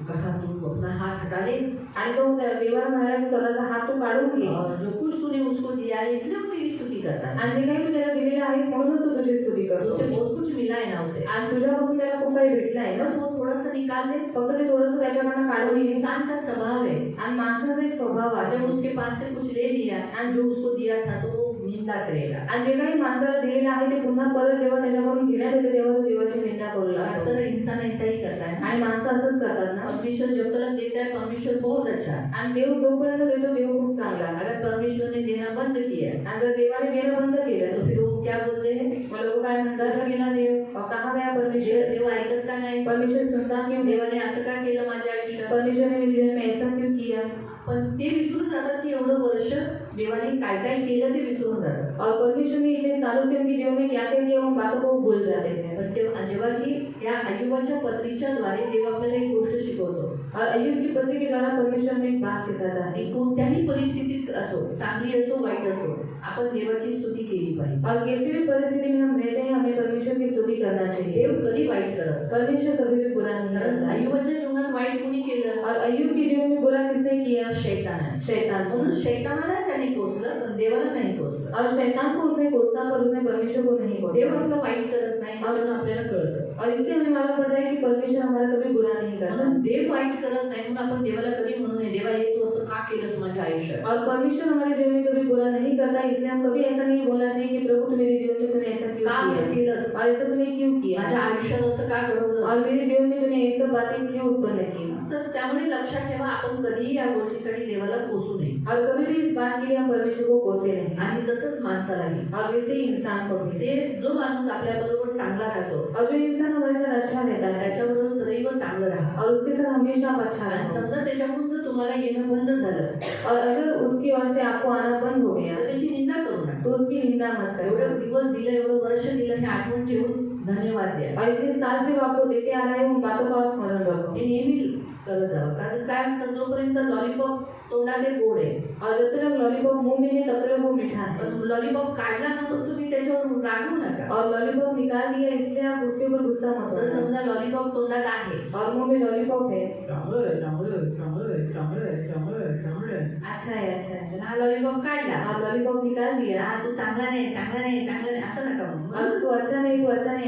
कहा तू अपना हाथ हटा ले आणि तो त्या देवाला म्हणाला की स्वतःचा हात तू काढून घे और जो कुछ तूने उसको दिया है इसलिए वो तेरी स्तुति करता है। आणि जे काही तू त्याला दिलेलं आहे म्हणूनच तो तुझी स्तुती करतो उसे बहुत कुछ मिला है ना उसे, आणि तुझ्यापासून त्याला खूप काही भेटलं आहे ना. बस वो थोड़ा सा निकाल दे। फक्त ते थोडंसं त्याच्याकडनं वो काढून घे. इंसान का स्वभाव है, आणि माणसाचा एक स्वभाव आहे जब उसके पास से कुछ ले लिया और जो उसको दिया था तो वो निंदा करेगा। आणि जे काही माणसाला दिलेलं आहे ते पुन्हा परत जेव्हा त्याच्याकडून घेण्यात येते तेव्हा तो देवाची निंदा करू लागतो. अक्सर इंसान ऐसा ही करता है। आणि माणसं असंच करतात ना. परमेश्वर जब तक देता है परमेश्वर बहुत अच्छा है। आणि देव जोपर्यंत देतो देव खूप चांगला आहे. अगर परमेश्वर ने देना बंद किया आणि जर देवाने देणं बंद केलं तो फिर वो क्या बोलते हैं, मग लोक काय म्हणतात कुठं गेला देव, कहा गया परमेश्वर. देव ऐकत का नाही, परमेश्वर सुनता क्यों नहीं? देवाने असं का केलं माझ्या आयुष्यात. परमेश्वर ने मेरे जीवन में ऐसा क्यों किया. पण ते विसरून जातात की एवढं वर्ष देवाने काय काय केलं ते विसरून जातात. और परमेश्वर ने इतने सालों से उनके जीवन में क्या क्या किया उन बातों को वो भूल जाते हैं. पण जेव्हा की या अय्यूबाच्या पत्रीच्या द्वारे देव आपल्याला एक गोष्ट शिकवतो और अय्यूब की पत्री के द्वारा परमेश्वर में एक बात सिखाता है. की कोणत्याही परिस्थितीत असो, चांगली असो वाईट असो, आपण देवाची स्तुती केली पाहिजे. और किसी भी परिस्थिति में हम रहते हैं हमें परमेश्वर की स्तुति करना चाहिए. देव कधी वाईट करत, परमेश्वर कभी भी बुरा नहीं कारण करता. अय्यूबाच्या जीवनात वाईट कोणी केलं, और अय्यूब के जीवन में बुरा किसने किया. शैतान. शैतान. म्हणून शैतानाला त्याने कोसलं पण देवाला नाही कोसलं. और शैतान को उसने कोसा पर उसने परमेश्वर को नहीं देव कोसा. आपलं वाईट करत नाही म्हणून आपल्याला कळतं. और इससे हमें मालूम पड़ता है कि परमेश्वर हमारा कभी बुरा नहीं करता. म्हणून देव वाईट करत नाही म्हणून आपण देवाला कधी म्हणू नये देवा हे तू असं का केलंस माझ्या आयुष्यात. और परमेश्वर हमारे जीवन में कभी बुरा नहीं करता इसलिए हम कभी ऐसा नहीं बोलना चाहिए कि प्रभु तू मेरे जीवन में तूने ऐसा क्यों का असं किया केलंस, और ऐसा तूने क्यों किया माझ्या आयुष्यात असं का घडवलं. और मेरे जीवन में तूने ये सब बातें क्यों उत्पन्न की. तर त्यामुळे लक्षात ठेवा आपण कधीही या गोष्टीसाठी देवाला कोसू नये. और कभी भी इस बात के लिए हम परमेश्वर को कोसे नहीं. आणि तसंच माणसालाही, और वैसे ही इंसान को भी. जो माणूस आपल्या बरोबर चांगला राहतो और जो इंसान हमारे साथ अच्छा रहता है त्याच्याबरोबर सदैव चांगलं राहा. और उसके साथ हमेशा आप अच्छा आणि रहो. समजा त्याच्याकडून जर तुम्हाला येणं बंद झालं और अगर उसकी ओर से आपको आना बंद हो गया तर त्याची निंदा करू नका. तो उसकी निंदा मत करो. एवढं दिवस दिलं, एवढं वर्ष दिलं हे आठवण ठेवून धन्यवाद द्या. और इतने साल से वो आपको देते आ रहा है उन बातों का आप स्मरण रखो. हे नेहमी करत जावं. कारण काय असतं जोपर्यंत लॉलीपॉप तोंडात आहे गोड आहे, और जब तक लॉलीपॉप मुंह में है तब तक वो मीठा है. पण लॉलीपॉप काढला नंतर तुम्ही त्याच्यावर रागवू नका. और लॉलीपॉप निकाल दिया इसलिए आप उसके ऊपर गुस्सा मत जर करो. समजा लॉलीपॉप तोंडात आहे, और मुंह में लॉलीपॉप है. चांगलं आहे, चांगलं आहे, चांगलं आहे, चांगलं आहे, चांगलं आहे, चांगलं आहे. अच्छा है अच्छा है. हा लॉलीपॉप काढला, और लॉलीपॉप निकाल दिया हा तू चांगला नाही, चांगला नाही, चांगलं नाही असं नका म्हणू. और तू अच्छा नहीं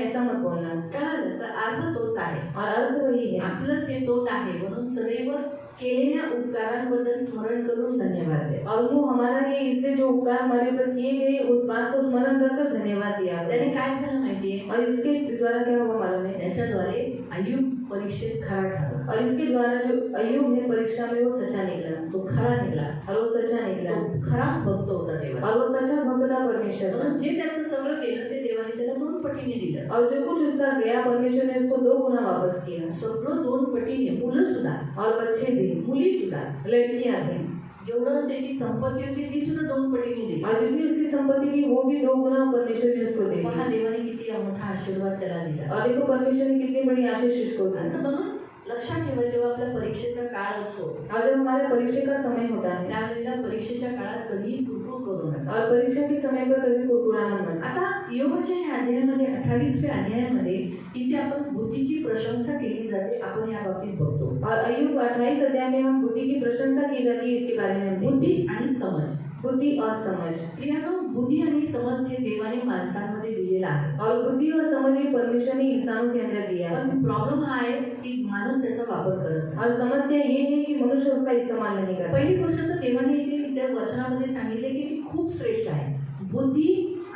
ऐसा मत बोलना. कळालं तर अर्थ तोच आहे. और अर्थ वही है. आपलंच हे तोंड आहे म्हणून सदैव केलेल्या उपकारांबद्दल स्मरण करून धन्यवाद द्या. और मुंह हमारा है इसलिए जो उपकार हमारे ऊपर किए गए उस बात को स्मरण कर धन्यवाद दिया. त्याने काय झालं माहितीये, और इसके द्वारा क्या हुआ मालूम है. त्याच्याद्वारे अय्यूब परीक्षेत खरा ठरला. और इसके द्वारा जो अय्यूब है परीक्षा में वो सच्चा निकला. तो खरा निघाला, और वो सच्चा निकला. तो खरा भक्त होता देवा. और वो सच्चा भक्त था परमेश्वर का. म्हणून जे त्याचं सगळं केलं ते देवाने त्याला दोन पटीने दिलं. और जो कुछ उसका गया परमेश्वर ने उसको 2 गुना वापस किया. सगळं दोन पटीने, मुलं सुद्धा, और बच्चे भी, मुली सुद्धा, लड़कियां भी. जेवढं त्याची संपत्ती होती ती सुद्धा दोन पटीने दिली. और जितनी उसकी संपत्ति थी वो भी 2 गुना परमेश्वर ने उसको दे पहा दी. देवाने किती मोठा आशीर्वाद त्याला दिला. और देखो परमेश्वर ने कितनी बड़ी आशीष उसको दी. आणि म्हणून लक्षात ठेवा जेव्हा आपल्या परीक्षेचा काळ असतो और जब हमारे परीक्षा का समय होता है त्यावेळेला परीक्षेच्या काळात कधीही कुरकुर करू नका. और परीक्षा के समय पर कभी कुरकुराना मत. आता योगाच्या या अध्यायामध्ये 28व्या अध्यायामध्ये इथे आपण बुद्धीची प्रशंसा केली जाते. आपण या बाबतीत बघतो. और अय्यूब 28 अध्याय में हम बुद्धि की प्रशंसा की जाती है इसके बारे में हम देखते हैं. बुद्धी आणि समज. बुद्धि और समझ. प्रियानो, बुद्धी आणि समज हे देवाने माणसांमध्ये दिलेला आहे. और बुद्धि और समझ ये परमेश्वर ने इंसानों के अंदर दिया है. पण प्रॉब्लेम हा आहे की माणूस त्याचा वापर करत नाही. और समस्या ये है कि मनुष्य उसका इस्तेमाल नहीं करता. पहिली गोष्ट तर देवाने इथे त्या वचनामध्ये सांगितले की ती खूप श्रेष्ठ आहे. बुद्धी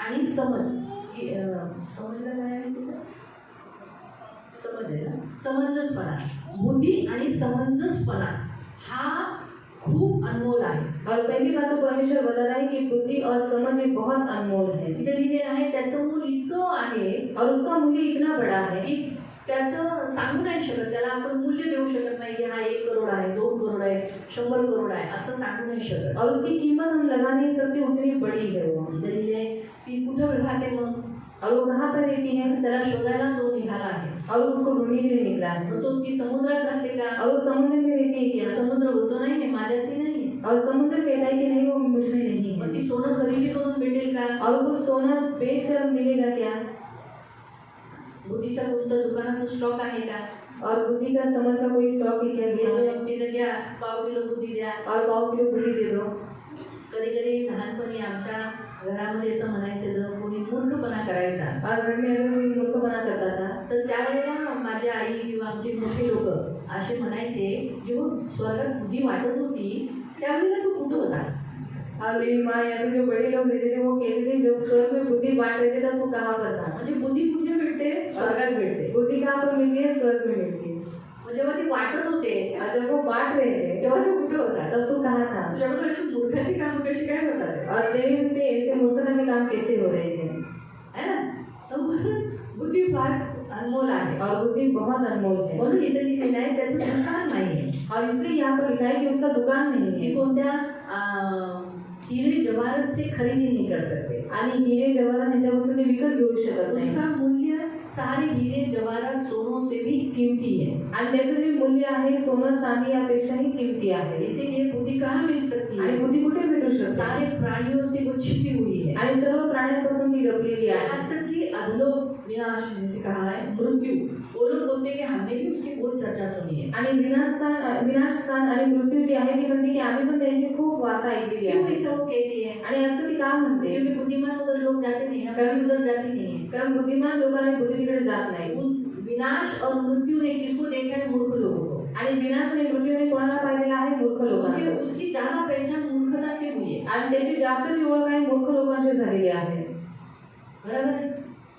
आणि समज. समजला काय आहे तिथं? समज आहे ना, समंजसपणा. बुद्धी आणि समंजसपणा हा खूप अनमोल आहे. और पहली बात तो परमेश्वर बताता है कि बुद्धि और समझ ये बहुत अनमोल है. इथे लिहिलेलं आहे त्याचं मूल इतकं आहे और उसका मूल्य इतना बड़ा है की त्याचं सांगू नाही शकत. त्याला आपण मूल्य देऊ शकत नाही की हा 1 करोड आहे, 2 करोड आहे, 100 करोड आहे असं सांगू नाही शकत. और उसकी कीमत हम लगा नहीं सकते उतनी बड़ी है वो. इथे लिहिलंय ती कुठं राहते मग. और वो कहाँ पर रहती है त्याला शोधायला तो निघाला आहे. और वो उसको ढूंढने के लिए निकला है मग तो ती समुद्रात राहते का? और वो समुद्र में रहती है या क्या समुद्र बोलतो नाही आहे, माझ्यातली नाही आहे. और समुद्र कहता है कि नहीं वो मुझ में नहीं मग है ती सोनं खरेदी करून भेटेल का? और वो सोना बेच कर मिलेगा क्या बुद्धीचा कोणतं दुकानाचा स्टॉक आहे का? और बुद्धि का समझ का कोई स्टॉक ही क्या गेलो है तिथं घ्या, पाव किलो बुद्धी द्या. और 5 किलो बुद्धि दे दो कधी कधी लहानपणी आमच्या घरामध्ये असं म्हणायचं, जर कोणी मूर्खपणा करायचा और घर में अगर कोई मूर्खपणा करता था तर त्यावेळेला माझी आई किंवा आमचे मोठे लोक असे म्हणायचे, जेव्हा स्वर्गात बुद्धी वाटत होती त्यावेळेला तू कुठं होतास? और मेरी माँ या फिर जो बड़े लोग रहते थे वो कहते थे जब स्वर्ग में बुद्धि बांट रहे थे तब तू कहाँ पर था म्हणजे बुद्धी कुठे भेटते? स्वर्गात भेटते. बुद्धि कहाँ पर मिलती है स्वर्ग में मिलती है मग जेव्हा ती वाटत होते और जब वो बांट रहे थे तेव्हा तू कुठे होता? तब तू कहाँ था तुझ्याकडे अशी मूर्खाची कामं कशी काय होतात और तेरे से ऐसे मूर्खता के काम कैसे हो रहे थे है ना? तर म्हणून बुद्धी फार अनमोल आहे. और बुद्धि बहुत अनमोल है म्हणून इथे लिहिलेलं आहे त्याचं दुकान नाही. और इसलिए यहाँ पर लिखा है कि उसका दुकान नहीं ती है कोणत्या हीरे जवाहरात से खरेदी नहीं कर सकते. आणि हिरे जवाहरात ह्याच्यापासून ते विकत घेऊ शकत नाही उसका मूल्य सारे हीरे जवाहरात सोनों से भी कीमती है. आणि त्याचं जे मूल्य आहे सोनं चांदी यापेक्षाही किमती आहे इसीलिए बुद्धि कहाँ मिल सकती आणि है? बुद्धी कुठे भेटू शकते सारे प्राणियों से वो छिपी हुई है. आणि सर्व प्राण्यांपासून ती लपलेली आहे यहाँ तक कि अधलोक विनाश जिसे कहा है मृत्यू, वो लोग बोलते हैं कि हमने भी उसकी बहुत चर्चा सुनी है. आणि विनाशस्थान आणि मृत्यू जी आहे ती म्हणते की आम्ही पण त्यांची खूप वार्ता ऐकलेली क्यों आहे ऐसा वो कहती है? आणि असं ती का म्हणते क्योंकि बुद्धिमान उधर लोग जाते नहीं ना, कभी उधर जाते नहीं है. कारण बुद्धिमान लोकांनी बुद्धी तिकडे जात नाही उन विनाश और मृत्यू ने किसको देखा है? मूर्ख लोगों को. आणि विनाश आणि मृत्यूने कोणाला पाहिलेला आहे मूर्ख लोकांना उसकी ज्यादा पहचान मूर्खता से हुई है. आणि त्याची जास्तची ओळख आहे मूर्ख लोकांशी झालेली आहे बराबर है?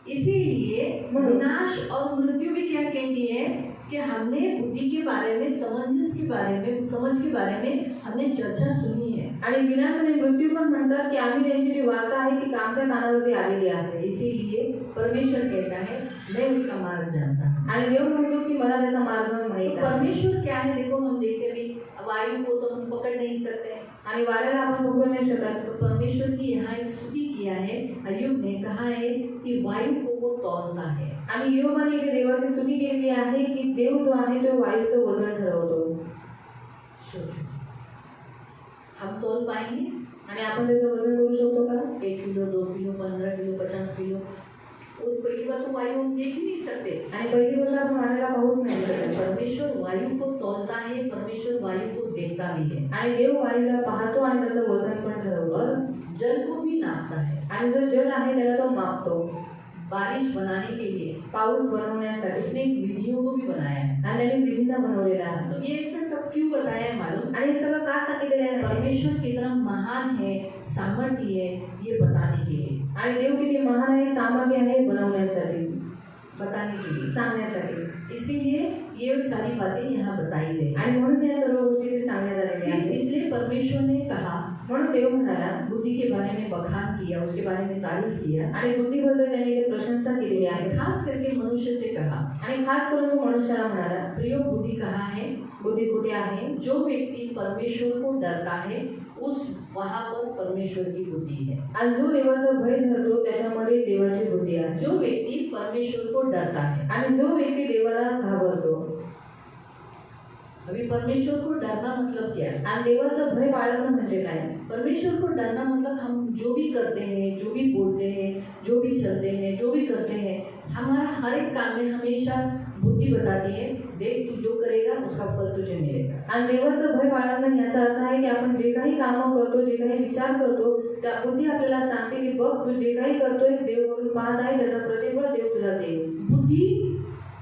इसीलिए विनाश और मृत्यू भी क्या कहती है कि हमने बुद्धि के बारे में, समझ के बारे में हमने चर्चा सुनी है. आणि विनाश आणि मृत्यू पण म्हणतात की आम्ही त्यांची जी वार्ता आहे ती आमच्या कानावरती आलेली आहे इसीलिए परमेश्वर कहता है मैं उसका मार्ग जानता हूँ. आणि देव म्हणतो की मला त्याचा मार्ग माहित तो आहे परमेश्वर क्या है? देखो हम देखते भी वायु को तो हम पकड़ नहीं सकते. आणि वाऱ्याला आपण पकडू नाही शकत तो परमेश्वर की यहाँ एक स्तुति किया है. अय्यूब ने कहा है कि वायु को वो तौलता है. आणि योगाने इथे देवाची स्तुती केलेली आहे की देव जो आहे तो वायूचं वजन ठरवतो सोचो, हम तोल पाएंगे? आणि आपण त्याचं वजन करू शकतो का 1 किलो, 2 किलो, 15 किलो, 50 किलो? और पहली बात तो वायु हम देख ही नहीं सकते. आणि पहिली गोष्ट आपण वाऱ्याला पाहूच नाही शकत परमेश्वर वायु को तौलता है, परमेश्वर वायु को देखता भी है आणि देव वायूला पाहतो आणि त्याचं वजन पण ठरवतो और जल को भी नापता है. आणि जो जल आहे त्याला तो मापतो बारिश बनाने के लिए पाऊस बनवण्यासाठी उसने एक विधियों को भी बनाया है. आणि त्याने विधींना बनवलेला आहे तो ये ऐसा सब क्यों बताया है मालूम? आणि हे सगळं का सांगितलेलं आहे परमेश्वर कितना महान है, सामर्थ्य है, ये बताने के लिए, आणि देव किती महान आहे सामर्थ्य आहे बनवण्यासाठी बताने के लिए. सांगण्यासाठी इसीलिए ये सारी बातें यहाँ बताई गई. आणि म्हणून या सर्व गोष्टी ते सांगण्यात आलेल्या आहेत इसलिए परमेश्वर ने कहा, म्हणून देव म्हणाला बुद्धि के बारे में बखान किया, उसके बारे में तारीफ किया. आणि बुद्धीबद्दल त्याने इथे प्रशंसा केलेली आहे खास करके मनुष्य से कहा, आणि खास करून तो मनुष्याला म्हणाला प्रियो बुद्धि कहाँ है? बुद्धी कुठे आहे जो व्यक्ति परमेश्वर को डरता है उस वहाँ पर परमेश्वर की बुद्धि है. आणि जो देवाचा भय धरतो त्याच्यामध्ये देवाची बुद्धी आहे जो व्यक्ति परमेश्वर को डरता है. आणि जो व्यक्ती देवाला घाबरतो अभी परमेश्वर को डरना मतलब क्या है? आणि देवाचं भय बाळगणं म्हणजे काय परमेश्वर को डरना मतलब हम जो भी करते हैं, जो भी बोलते हैं, जो भी चलते हैं, जो भी करते हैं, हमारा हर एक काम में हमेशा बुद्धि बताती है, देख तू जो करेगा उसका फल तुझे मिलेगा. आणि देवाचं भय बाळगणं याचा अर्थ आहे की आपण जे काही कामं करतो जे काही विचार करतो त्या बुद्धी आपल्याला सांगते की बघ तू जे काही करतोय देव वरून पाहत आहे त्याचा प्रतिफळ देव तुला देईल. बुद्धि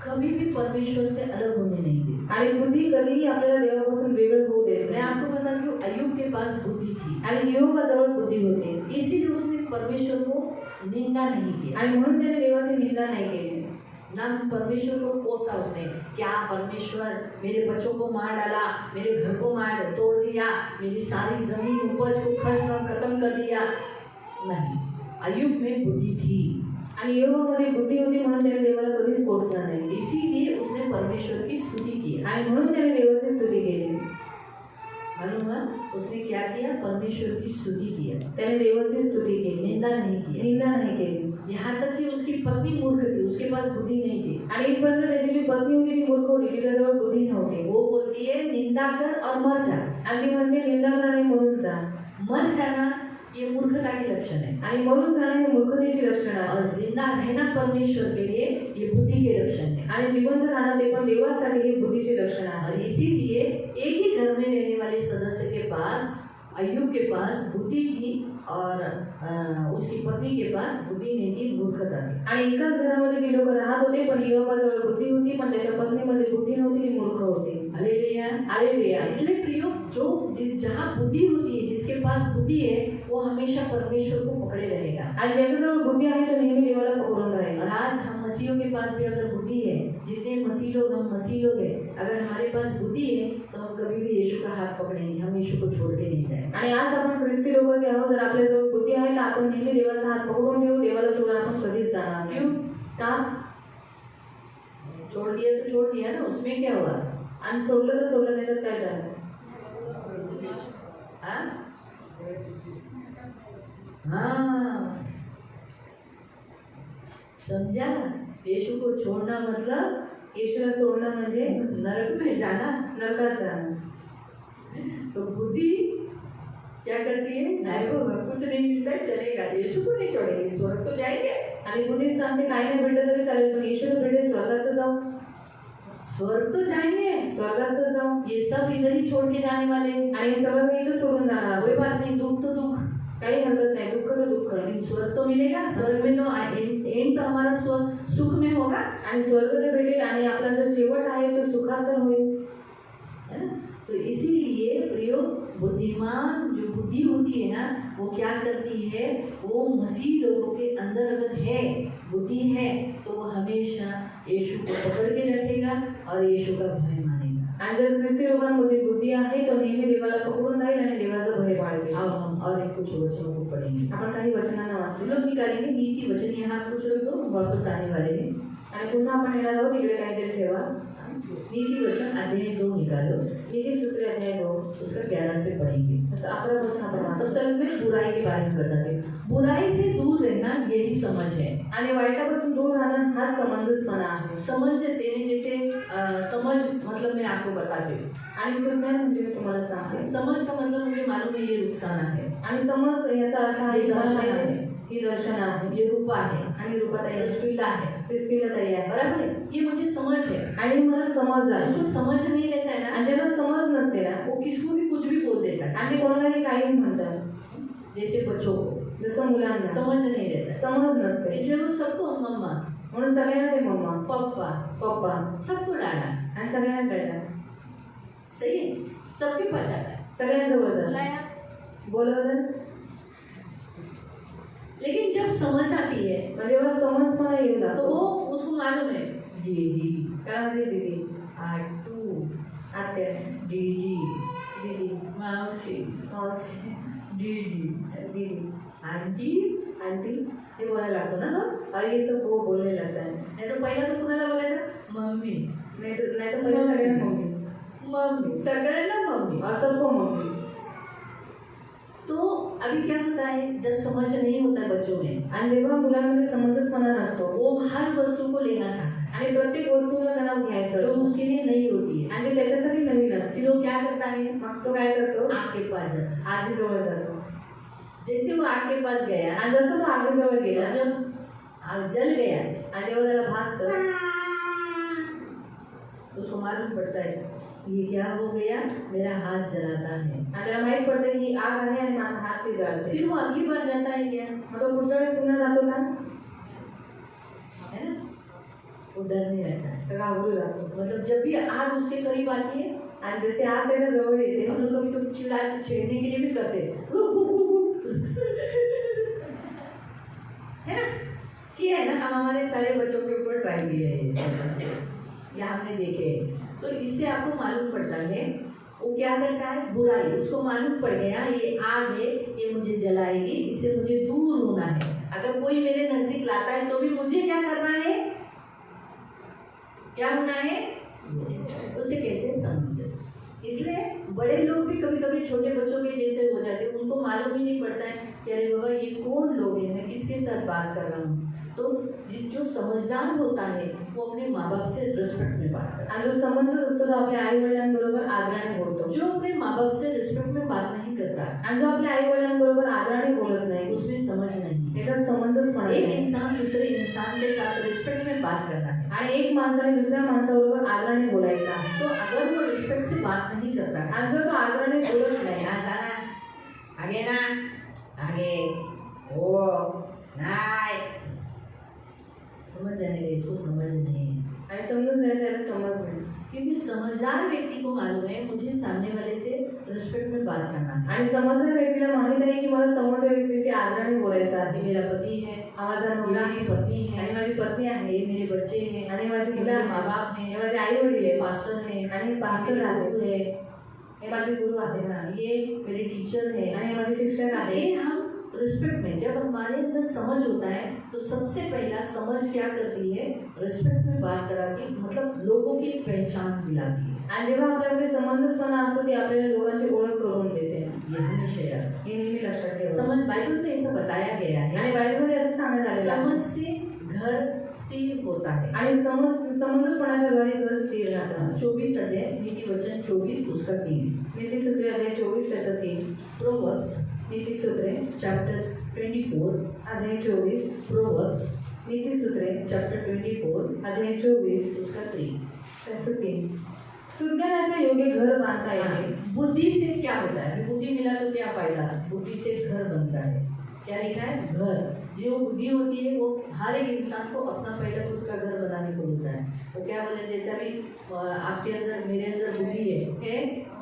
कभी भी परमेश्वर से अलग होने नहीं देती. आणि बुद्धी कधीही आपल्याला देवापासून वेगळं होऊ देत मैं नाही आपको बताती हूँ, अय्यूब के पास बुद्धि थी, आणि योगाजवळ बुद्धी होती इसीलिए उसने परमेश्वर को निंदा नहीं किया. आणि म्हणून त्याने देवाची निंदा नाही केली ना परमेश्वर को कोसा उसने, क्या परमेश्वर मेरे बच्चों को मार डाला, मेरे घर को मार तोड़ दिया, मेरी सारी जमीन उपज को खत्म कर दिया. नहीं, अय्यूब में बुद्धि थी. आणि योगामध्ये बुद्धी होती म्हणून त्याने देवाला कधीच पोचला नाही इसीलिए उसने परमेश्वर की स्तुति की. आणि म्हणून त्याने देवाची स्तुती केली मालूम हुआ उसने क्या किया? परमेश्वर की स्तुति किया, त्याने देवाची स्तुती केली, निंदा नहीं किया। निंदा नाही केली. यहाँ तक कि उसकी पत्नी मूर्ख थी, उसके पास बुद्धि नहीं थी। आणि इथपर्यंत त्याची जी पत्नी होती ती मूर्ख होती, तिच्याजवळ बुद्धी नव्हती. वो बोलती है निंदा कर और मर जा। आणि ती म्हणते निंदा कर आणि मरून जा. मर जाना ये मूर्खता के लक्षण है, आणि मरून जाणं हे मूर्खतेची लक्षण आहे. और जिंदा रहना परमेश्वर के लिए ये बुद्धि के लक्षण है। आणि जिवंत राहणं ते पण देवासाठी हे बुद्धीचे लक्षण आहे. और इसीलिए एक ही घर में रहने वाले सदस्य के पास, अय्यूब के पास बुद्धि थी और उसकी पत्नी के पास बुद्धि नहीं थी, मूर्खता थी। आणि एकाच घरामध्ये ती लोक राहत होते, पण योबाजवळ बुद्धी होती, पण त्याच्या पत्नीमध्ये बुद्धी नव्हती, ती मूर्ख होती. Hallelujah, hallelujah. इसलिए प्रियो, जहाँ बुद्धि होती है, जिसके पास बुद्धि है, वो हमेशा परमेश्वर को पकड़े रहेगा। आणि ज्याच्याजवळ बुद्धी आहे तो नेहमी देवाला पकडून राहील. और आज हम मसीहों के पास भी अगर बुद्धि है, जितने मसीह लोग हम मसीह लोग हैं, अगर हमारे पास बुद्धि है तो हम कभी भी यीशु का हाथ पकड़ेंगे, हम यीशु को छोड़ के नहीं जाएंगे। आणि आज आपण ख्रिस्ती लोक जे आहोत, जर आपल्याजवळ बुद्धी आहे तर आपण नेहमी देवाचा हात पकडून ठेवू, देवाला सोडून आपण कधीच जाणार नाही. क्यों? का? छोड़ दिया तो छोड़ दिया ना, उसमें क्या हुआ? आणि सोडलं तर सोडलं, त्याच्यात काय झालं? हाँ, समझा? यीशु को छोड़ना मतलब येशूला सोडणं म्हणजे नरक में जाना। नरकात जाणं. तो बुद्धि क्या करती है? नहीं को कुछ नहीं मिलता है, चलेगा, यीशु को नहीं छोड़ेंगे, स्वर्ग तो जाएंगे। आणि बुद्धी सांगते काही नाही भेटलं तरी चालेल, पण येशूला भेटेल, स्वर्गात तर जाऊ, स्वर्ग तो जाएंगे, स्वर्गात तर जाऊ. ये सब इधर ही छोड़ के जाने वाले हैं। आणि हे सगळं काही इथं सोडून जाणार. कोई बात नहीं, दुख तो दुख, काही हरकत नाही, दुःख तर दुःख. लेकिन स्वर्ग तो मिलेगा। स्वर्ग में तो एंड तो हमारा सुख में होगा, आणि स्वर्ग तर भेटेल आणि आपला जो शेवट आहे तो सुखात तर होईल. है ना? तो इसीलिए प्रियो, बुद्धिमान जो बुद्धि होती है ना, वो क्या करती है? वो मसीह लोगों के अंदर अगर है, बुद्धि है, तो वो हमेशा यीशु को पकड़ के रखेगा और यीशु का भय मानेगा। आणि जर ख्रिस्ती लोकांमध्ये बुद्धी आहे तो नेहमी देवाला पकडून राहील आणि देवाचं भय बाळगेल. अब हम और एक कुछ वचनों को पढ़ेंगे। आपण काही वचनांना वाचू लोग निकालेंगे नीति वचन, यहाँ कुछ लोग तो वापस आने वाले हैं। आणि पुन्हा आपण येणार आहोत, तिकडे काहीतरी ठेवा. नीति वचन अध्याय 2 निकालो, नीतिसूत्र अध्याय 2 उसका 11 से पढ़ेंगे। त्याचा 11 पासून आपण तब वाचू. तक मैं बुराई के बारे में बताते हूँ। बुराई से दूर रहना यही समझ है। आणि वाईटापासून दूर राहणं हा समंजसपणा आहे. समझ जैसे समझ मतलब मैं आपको बताती हूँ। आणि सुज्ञान म्हणजे मी तुम्हाला सांगते. समझ का मतलब मुझे मालूम है ये रुखसाना है, आणि समज याचा अर्थ आहे हे दर्शन तुम्हाला आहे. माहिती आहे, ही दर्शन आहे, ये रूपा है, आणि रूपाताई आहे, रसगुल्ला है, क्रिस्पीलाताई आहे. बराबर है, ये मुझे समझ है। आणि मला समज आहे. जिसको समझ नहीं रहता है ना, आणि ज्यांना समज नसते ना, वो किसको भी कुछ भी बोल देता है। आणि ते कोणालाही काही म्हणतात. जैसे बच्चों को जसं मुलांना समझ नहीं रहता समज नसते, है, इसलिए वो सबको मम्मा म्हणून सगळ्यांना ते मम्मा पप्पा पप्पा सबको डाला। आणि सगळ्यांना कळलं, सही है, सबके पास जाता है, सगळ्यांजवळ जातं, बुलाया। बोलवलं. लेकिन जब समझ आती है मग जेव्हा समजपणा येऊ तो लागतो, वो उसको मालूम है, दीदी, काय म्हणते दीदी, आटू, आत्या, दीदी, दीदी, मावशी, मावशी, दीदी, दीदी, आंटी, आंटी. हे बोलायला लागतो ना तो। और ये सब वो बोलने लगता है. नाही तर पहिला तो कुणाला बोलायचा? मम्मी, नाही तर पहिले सगळ्यांना मम्मी, मम्मी, सगळ्यांना मम्मी। और सबको मम्मी. तो अभी क्या होता है, जब समझ नहीं होता है बच्चों में, आणि जेव्हा मुलांमध्ये समंजसपणा नसतो वो हर वस्तु को लेना चाहता है आणि प्रत्येक वस्तूला त्यांना घ्यायचं जो असतं. उसके लिए नहीं होती है। आणि ते त्याच्यासाठी नवीन असते. फिर वो क्या करता है? मग तो काय करतो, आग के पास जाता है। आधी जवळ जातो. जैसे वो आग के पास गया, आणि जसं तो आगी जवळ गेला, जब आग जल गया आणि जेव्हा त्याला भासतं, तो उसको मालूम पड़ता है ये क्या हो गया, मेरा हाथ जलाता है। आणि त्याला माहित पडतं की आग आहे आणि माझा हात ते जाळते. फिर वो अगली बार जाता है क्या, मग तो पुढच्या वेळेस पुन्हा जातो का, है ना? वो डर नहीं रहता है। तर घाबरू जातो. मतलब जब भी आग उसके करीब आती है, आणि जशी आग त्याच्या जवळ येते, हम लोग कभी तो चिल्ला छेड़ने के लिए भी करते हैं, है ना? किया है ना, हम हमारे सारे बच्चों के ऊपर ट्राई किया है ये हमने देखे। तो इससे आपको मालूम पड़ता है वो क्या करता है, बुराई, उसको मालूम पड़ गया ये आग है, ये मुझे जलाएगी, इससे मुझे दूर होना है। अगर कोई मेरे नजदीक लाता है तो भी मुझे क्या करना है, क्या होना है, उसे कहते हैं समझ। इसलिए बड़े लोग भी कभी कभी छोटे बच्चों के जैसे हो जाते हैं, उनको मालूम ही नहीं पड़ता है कि अरे बाबा ये कौन लोग हैं, मैं किसके साथ बात कर रहा हूँ। तो जो समझदार होता है वो अपने माँ बाप से रिस्पेक्ट में बात करता आणि जो संबंध असतो तो आपल्या आई वडिलांबरोबर आदराने बोलतो. है। जो अपने माँ बाप से रिस्पेक्ट में बात नहीं करता आणि जो आपल्या आई वडिलांबरोबर आदराने बोलत नाही उसमें समझ नहीं है। याचा संबंधच पडत एक नाही. इंसान दूसरे इंसान के साथ रिस्पेक्ट में बात करना है, आणि एक माणसाने दुसऱ्या माणसाबरोबर आदराने बोलायचं आहे. तो अगर वो रिस्पेक्ट से बात नहीं करता है, आणि जर तो आदराने बोलत नाही यहाँ जाना, आगे ना, आगे, ओ, नाय, समझ जाने इसको समझ नहीं है। आणि समजून घ्यायचं याला समज नाही. क्योंकि समझदार व्यक्ति को मालूम है मुझे सामने वाले से रिस्पेक्ट में बात करना है। आणि समजदार व्यक्तीला माहित आहे की मला समोरच्या व्यक्तीशी आदराने बोलायचं ये आहे. मेरा पति है, हा माझा ये नवरा मेरी आहे पत्नी आणि है, माझी पत्नी आहे ये मेरे बच्चे हैं, आणि माझी ये मुलं मेरे माँ आहेत. बाप हे हैं, माझे आई वडील ये आहे पास्टर है, आणि पास्टर ये आहे. गुरु है, हे माझे गुरु आहेत ये मेरे टीचर है। आणि हे माझे शिक्षक आहेत. ये हम रिस्पेक्ट में, जब हमारे अंदर समझ होता है तो सबसे पहला समझ क्या करती है, रिस्पेक्ट में बात करा के मतलब लोगों की पहचान दिलाती है। आणि जेव्हा आपल्याकडे समंजसपणा असतो ती आपल्याला लोकांची ओळख करून देते. ये हमेशा याद रखना। हे नेहमी लक्षात ठेवा. समझ बाइबल में ऐसा बताया गया है, आणि बायबलमध्ये असं सांगण्यात आलेलं समझ आहे. से घर स्थिर होता है। आणि समंजसपणाच्या द्वारे घर स्थिर राहतं. 24 अध्याय नीति वचन 24 उसका 3, नीतिसूत्रे अध्याय 24 त्याचं 3. प्रोवर्ब्स नीतिसूत्रे चैप्टर 24, अध्याय 24. प्रोवर्ब्स नीतिसूत्रे चैप्टर 24 अध्याय 24 उसका 3। त्याचं 3. सुज्ञानाच्या योगे घर बांधता येते. बुद्धि से क्या होता है, बुद्धि मिला तो क्या फायदा, बुद्धि से घर बनता है। क्या लिखा है, घर। जो बुद्धि होती है वो हर एक इंसान को अपना पहले खुद का घर बनाने को मिलता है। तो क्या बोले, जैसे अभी आपके अंदर मेरे अंदर बुद्धि है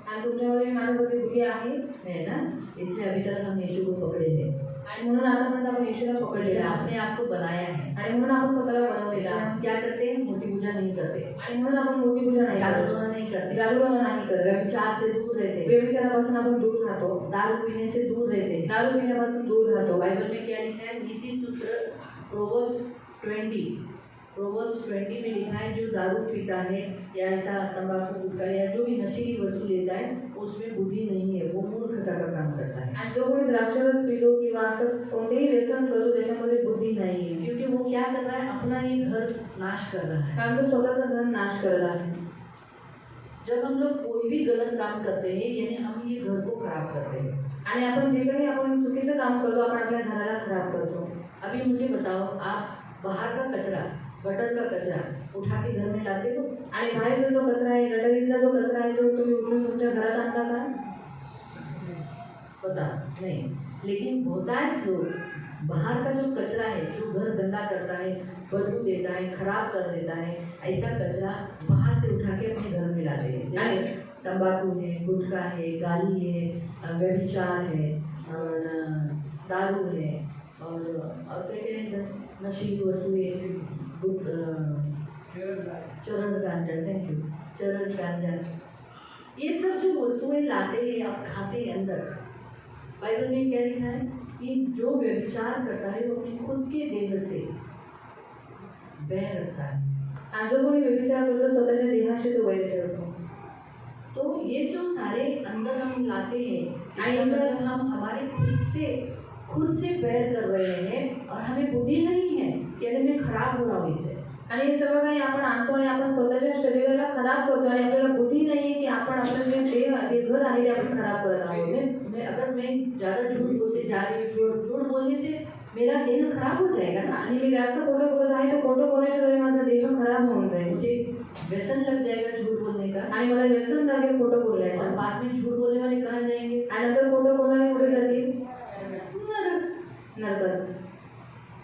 आणि तुमच्यामध्ये माझ्यामध्ये बुद्धी आहे ना, इसलिए अभी तक हम यीशु को पकड़े हैं आणि म्हणून आतापर्यंत आपण येशूला इसलिए पकडलेला आहे आपने आपको बनाया है। आणि म्हणून आपण स्वतःला बनवलेला इसलिए आहे हम क्या करते हैं, मूर्ति पूजा नहीं करते, आणि म्हणून आपण मूर्ती पूजा नाही जादू करत, टोना नहीं करते, जादूटोणा नाही करत, व्यभिचार से दूर रहते हैं, व्यभिचारापासून आपण दूर राहतो, दारू पीने से दूर रहते हैं। दारू पिण्यापासून दूर राहतो. तो बाइबल में क्या लिखा है, नीति सूत्र प्रोवर्ब्स 20 में लिखा है, जो दारू पीता है या ऐसा तंबाकू गुटखा या जो भी नशीली वस्तू लेता है उसमें बुद्धि नहीं है, वो मूर्खता का काम करता है। आणि जो कोणी द्राक्षरस पितो किंवा असं कोणतेही व्यसन करतो त्याच्यामध्ये बुद्धी नाही आहे. क्योंकि वो क्या कर रहा है, अपना ये घर नाश कर रहा है। कारण तो स्वतःचा घर नाश करत आहे. जब हम लोग कोई भी गलत काम करते हैं यानी हम ये घर को खराब करते हैं। आणि आपण जे काही आपण चुकीचं काम करतो आपण आपल्या घराला खराब करतो. अभी मुझे बताओ, आप बाहर का कचरा, गटर का कचरा उठा के घर में लाते हो? आणि बाहेरचा जो कचरा आहे, गटारीतला जो कचरा आहे तो तुम्ही उचलून तुमच्या घरात आणता का? पता नहीं, लेकिन होता है लोग बाहर का जो कचरा है, जो घर गंदा करता है, बदबू देता है, खराब कर देता है, ऐसा कचरा बाहर से उठा के अपने घर में लाते हैं। जैसे तंबाकू है, गुटखा है, गाली है, व्यभिचार है, और दारू है, और क्या क्या नशीली वस्तुएं, चरस गांजा, थैंक यू, चरस गांजा, ये सब जो वस्तुएं लाते हैं आप खाते हैं अंदर। बाइबल में क्या लिखा है कि जो व्यभिचार करता है वो अपने खुद के देह से बैर रखता है। आणि जो कोणी व्यभिचार करतो स्वतःच्या देहाशी तो वैर ठेवतो. तो ये जो सारे अंदर हम लाते हैं, आई अंदर हम हमारे खुद से बैर कर रहे हैं और हमें बुद्धि नहीं है कि अरे मैं खराब हो रहा हूँ इससे। आणि हे सगळं काही आपण आणतो आणि आपण स्वतःच्या शरीराला खराब करतो आणि आपल्याला बुद्धी नाही आहे की आपण आपलं जे घर आहे ते आपण खराब करत आहोत. मैं ज़्यादा झूठ बोलते जा रही हूँ, झूठ बोलने से मेरा देह खराब हो जाएगा ना। आणि मी जास्त खोटं बोलत आहे तो खोटं बोलण्याच्या द्वारे माझा देह खराब होऊन जाईल. मुझे व्यसन लग जाएगा झूठ बोलने का, आणि मला व्यसन लागेल खोटं और बोलायचं. बाद में झूठ बोलने वाले कहाँ जाएंगे, आणि नंतर खोटं बोलणारे कुठे जातील? नरक। नरकात.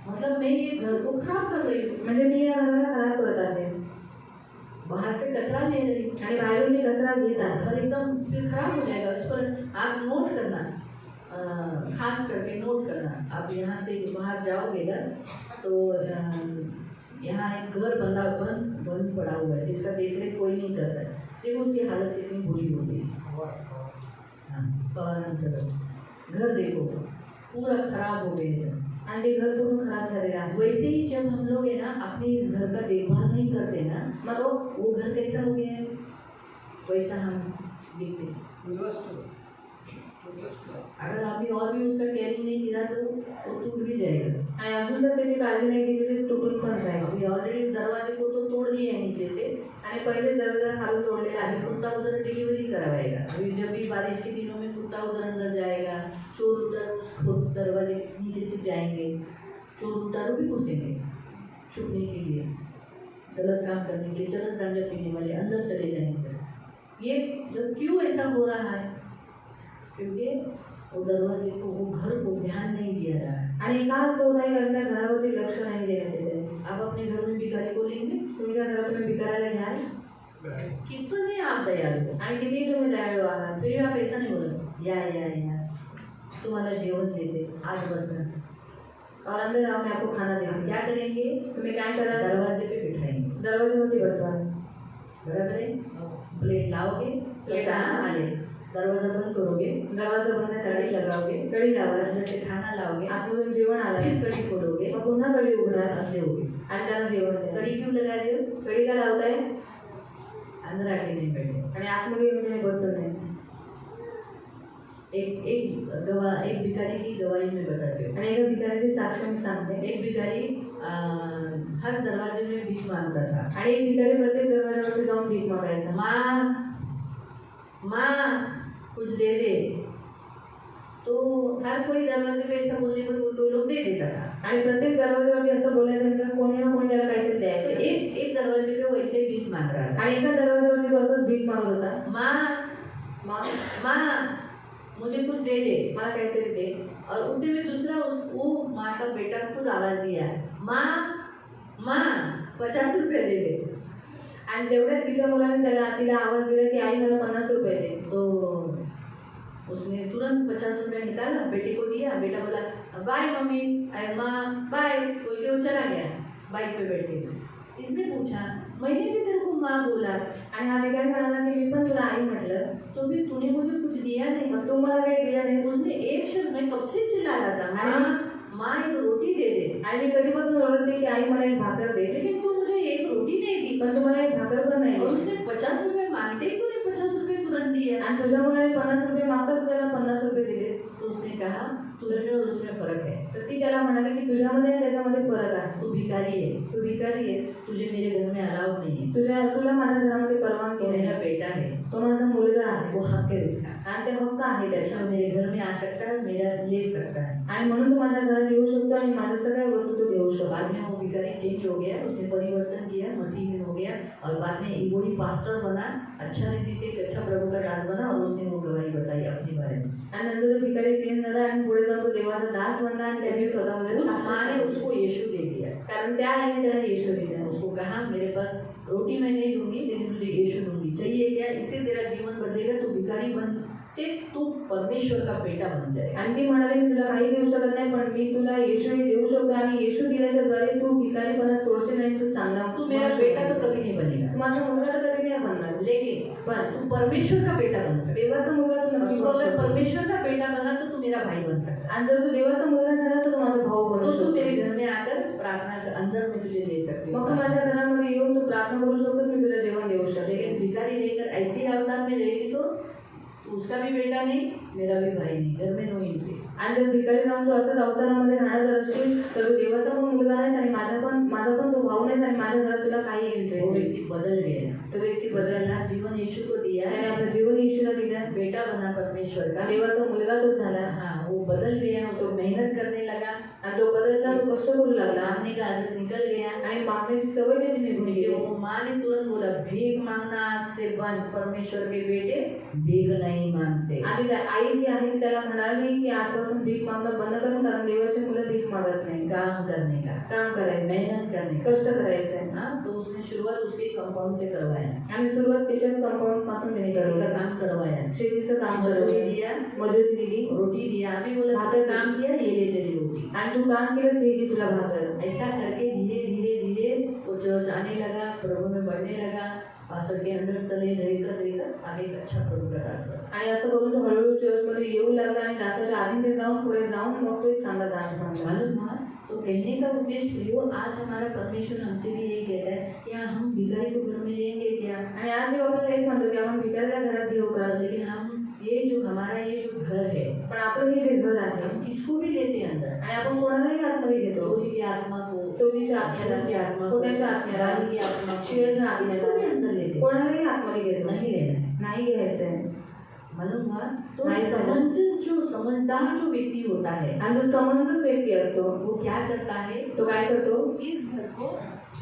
मतलब मैं ये घर को खराब कर रही हूँ, म्हणजे मी या घराला खराब करत आहे बाहर से कचरा ले रही हूँ आणि बाहेरून मी कचरा घेत आहे. घर एकदम फिर खराब हो जाएगा। उस पर आप नोट करना, खास करके नोट करना। आप यहाँ से बाहर जाओगे ना तो यहाँ एक घर बंद पड़ा हुआ है जिसका देख रेख कोई नहीं करता है। देखो उसकी हालत कितनी बुरी होगी। हाँ, पवन सर घर देखो पूरा खराब हो गया है आणि ते घर पूर्ण खराब झालेलं आहे. वैसे ही जब हम लोग है ना अपने इस घर का देखभाल नहीं करते ना, मतलब वो घर कैसा हो गया है, वैसा हम दिखते। अगर अभी और भी उसका केयरिंग नहीं किया तो वो टूट भी जाएगा। आणि अजून जर त्याची काळजी नाही घेतली तर तुटून पण जाईल. अभी ऑलरेडी दरवाजे को तो तोड़ दिए हैं नीचे से, आणि पहिले दरवाजा खालून तोडलेला अभी आहे. कुत्ता उधर डिलीवरी करवाएगा। अभी जब भी बारिश के दिनों में कुत्ता उधर अंदर जाएगा, चोर उधर उस दरवाजे नीचे से जाएंगे, चोर उतारू भी घुसेंगे छुपने के लिए, गलत काम करने के लिए, चरस गांजा पीने वाले अंदर चले जाएंगे। ये जब क्यों ऐसा हो रहा है? क्योंकि वो दरवाजे को, वो घर को ध्यान नहीं दिया जा रहा है। आणि का असं होत आहे? कारण त्या घरावरती लक्ष नाही देण्यात येत आहे. आप अपने घर में भिखारी को लेंगे, तुमच्या घरात तुम्ही भिकाऱ्याला घ्याल कितने आप दयालु हो, आणि किती तुम्ही दयाळू आहात. फिर आप ऐसा नहीं बोलो या तुम्हारा जीवन देते आज बसना, और अंदर आओ, मैं आपको खाना देंगे. क्या करेंगे? तुम्ही काय कराल? दरवाजे पे बिठाएंगे, दरवाजावरती बसवा. बराबर है। प्लेट लाओगे, प्लेट आले, दरवाजा बंद करोगे, दरवाजा बंद कड़ी करायला लगाओगे, कडी लावाल. अंदर से खाना लाओगे, आतमधून जेवण आलं फिर कड़ी खोलोगे, मग पुन्हा कडी उघडाल अंधे होगे। आणि त्याला जेवण द्याल. कड़ी क्यों लगा रहे हो? कडी का लावताय? अंदर आके नहीं बैठे। आणि आतमध्ये येऊन तुम्ही बसून नाही. एक भिखारी की गवाही में बताते हो। आणि एका भिकाऱ्याची साक्ष मी सांगते. एक भिखारी हर दरवाजे में भीख मांगता था। आणि एक भिकारी प्रत्येक दरवाजावरती जाऊन भीक मागायचा. माँ कुछ दे दे, तो हर कोई दरवाजे पे ऐसा बोलने पर कोई लोग दे देता था। आणि प्रत्येक दरवाजावरती असं बोलायचं कोणी ना कोणी त्याला काहीतरी तो द्यायचं. एक दरवाजे पे वैसे ही भीख मांग रहा था। आणि एका दरवाजावरती तो असंच भीक मागत होता. माँ माँ मुझे कुछ दे दे, मला काहीतरी दे. और उतने में दूसरा वो माँ का बेटा खुद आवाज दिया, माँ 50 रुपये दे दे। आणि तेवढ्यात तिच्या मुलाने तिला आवाज दिला की आई मला 50 रुपये दे. तो उसने तुरंत 50 रुपये निकाला, बेटे को दिया। बेटा बोला बाय मम्मी, अरे माँ बाय, बोल के वो चला गया बाइक पे बैठ के। इसने पूछा मैंने भी तेरे को माँ बोला, आणि हा भिकारी म्हणाला की मी पण तुला आई म्हटलं, तो भी तूने मुझे कुछ दिया नहीं। मग तू मला काही दिलं नाही. उसने एक शब्द, मैं कब से चिल्ला रहा था माँ एक रोटी दे दे, आणि मी कधीपासून ओरडते की आई मला एक भाकर दे, लेकिन तू मुझे एक रोटी नहीं दी। पण तू मला एक भाकर पण नाही और दिली. उसने 50 रुपये मांगते ही तूने 50 रुपये तुरंत दिया। आणि तुझ्या मुलाने 50 रुपये मागताच त्याला 50 रुपये दिले. तो उसने कहा तुझमें और उसमें फर्क है, तर ती त्याला म्हणाली की तुझ्यामध्ये आणि त्याच्यामध्ये फरक आहे. तू भिखारी है, तू भिकारी आहेस, तुझे मेरे घर में अलाउड नहीं है, तुला माझ्या घरामध्ये परवानगी तो नाही. मेरा बेटा है, तो माझा मुलगा आहे वो हक है उसका, आणि ते हक्क आहे त्याचा. ऐसा मेरे घर में आ सकता है, मेरा ले सकता है। आणि म्हणून तू माझ्या घरात येऊ शकतो आणि माझ्या सगळ्या वस्तू तू घेऊ शकतो. बाद में वो भिखारी चेंज हो गया, उसने परिवर्तन किया, मसीह में हो गया, और बाद में वही पास्टर बना, अच्छा रीति से एक अच्छा प्रभु का दास बना, और उसने वो गवाही बताई अपने बारे में। आणि नंतर तो भिकारी चेंज झाला आणि पुढे जाऊन तो देवाचा दास बनला आणि त्याने स्वतःमध्ये उस साक्ष माँ ने दिली. उसको यीशु दे दिया। कारण त्या आईने त्याला येशू दिला. उसको कहा मेरे पास रोटी मैं नहीं दूंगी, लेकिन तुझे यीशु दूंगी, चाहिए क्या? इससे तेरा जीवन बदलेगा, तू भिखारी बन से तू परमेश्वर का बेटा बन जाएगा। आणि ती म्हणाली मी तुला काही देऊ शकत नाही, पण मी तुला येशू हे देऊ शकतो आणि येशू दिल्याच्या द्वारे तू भिकारीपणा सोडशील आणि तू चांगला तू मेरा बेटा तो कभी नहीं बनेगा, तू माझा मुलगा तर कधी नाही बनणार, लेकिन पण तू परमेश्वर का बेटा बन सकता देवाचा मुलगा तू है। नक्की तू बनू अगर शकतो. परमेश्वर का बेटा बना तो तू मेरा भाई बन सकता है। आणि जर तू देवाचा मुलगा झाला तर तू माझा भाऊ बनू तो तू मेरे शकतो. घर में आकर प्रार्थना अंदर में तुझे दे सकती मग तू हूँ, माझ्या घरामध्ये येऊन तू प्रार्थना करू शकतो, मी तुला जेवण देऊ लेकिन शकते. भिखारी रहकर ऐसे ही अवतार में रहेगी तो उसका भी बेटा नहीं, मेरा भी भाई नहीं, घर में नो एंट्री। आणि जर भिकारी जाऊन तू असंच अवतारामध्ये राहणार जर असशील तर तू देवाचा पण मुलगा नाहीस आणि माझा पण तो भाऊ नाहीस आणि माझ्या घरात तुला काही वो एंट्री. व्यक्ति बदल गया, तो व्यक्ती बदलला, बदलना जीवन यीशु को दिया, त्याने आपलं जीवन येशूला दिलं, बेटा बना परमेश्वर का। देवाचा मुलगा तो झाला. हाँ वो बदल गया, उसको मेहनत करने लगा, आणि तो बदलला, तो कष्ट करू लागला मांगने का आदत निकल गया। आणि मागण्याची सवय त्याची निघून लेकिन गेली. वो माँ ने तुरंत बोला भीख मांगना आज से बंद, परमेश्वर के बेटे भीख नहीं मांगते। आणि आई जी आहे ती त्याला म्हणाली की आजपासून भीक मागणं बंद कर, कारण देवाची मुलं भीक मागत नाही. काम करने का, काम करायचं, मेहनत करने का। कष्ट करायचं आहे. हाँ तो उसने शुरुआत उसके कंपाउंड से करवाया, आणि सुरुवात त्याच्याच कंपाऊंड पासून त्याने खेती का करवली. काम करवाया, शेतीचं काम मजूरी करवलं, दिया, मजुरी दिली, रोटी दिया। अभी बोला भाकर काम किया, ये ले तेरी रोटी। आणि तू काम केलं हे की तुला भाकर. ऐसा करके धीरे धीरे धीरे वो चर्च आने लगा, प्रभु में बढ़ने लगा, पास्टर के अंडर तले रहकर आगे एक अच्छा प्रभु का दास बना। आणि असं करून तो हळूहळू चर्चमध्ये येऊ लागला आणि दासाच्या आधीन ते जाऊन पुढे जाऊन मग तो एक चांगला दास बनला. मालूम हुआ तो कहने का उद्देश्य प्रियो, आज हमारा परमेश्वर हमसे भी यही कहता है, क्या हम भिखारी को घर में लेंगे क्या? आणि आज देव आपल्याला हेच म्हणतो की आपण भिकाऱ्याला घरात घेऊ का, लेकिन हम ये जो हमारा ये जो घर है, पण आपलं हे जे घर आहे हम किसको भी लेते हैं अंदर, आणि आपण कोणालाही आतमध्ये घेतो. चोरी की आत्मा को, चोरीच्या शराब की आत्म्याला, आत्मा को, खोट्याच्या आत्म्याला, गाली की आत्मा को, शिव्याच्या किसको भी आत्म्याला अंदर लेते हैं. कोणालाही आतमध्ये घेतो. नहीं लेना है. नाही घ्यायचंय. मालूम हुआ? तो नहीं लेना. समंजस जो समझदार जो व्यक्ति होता है, आणि जो समंजस व्यक्ती असतो वो क्या करता है? तो काय करतो, इस घर को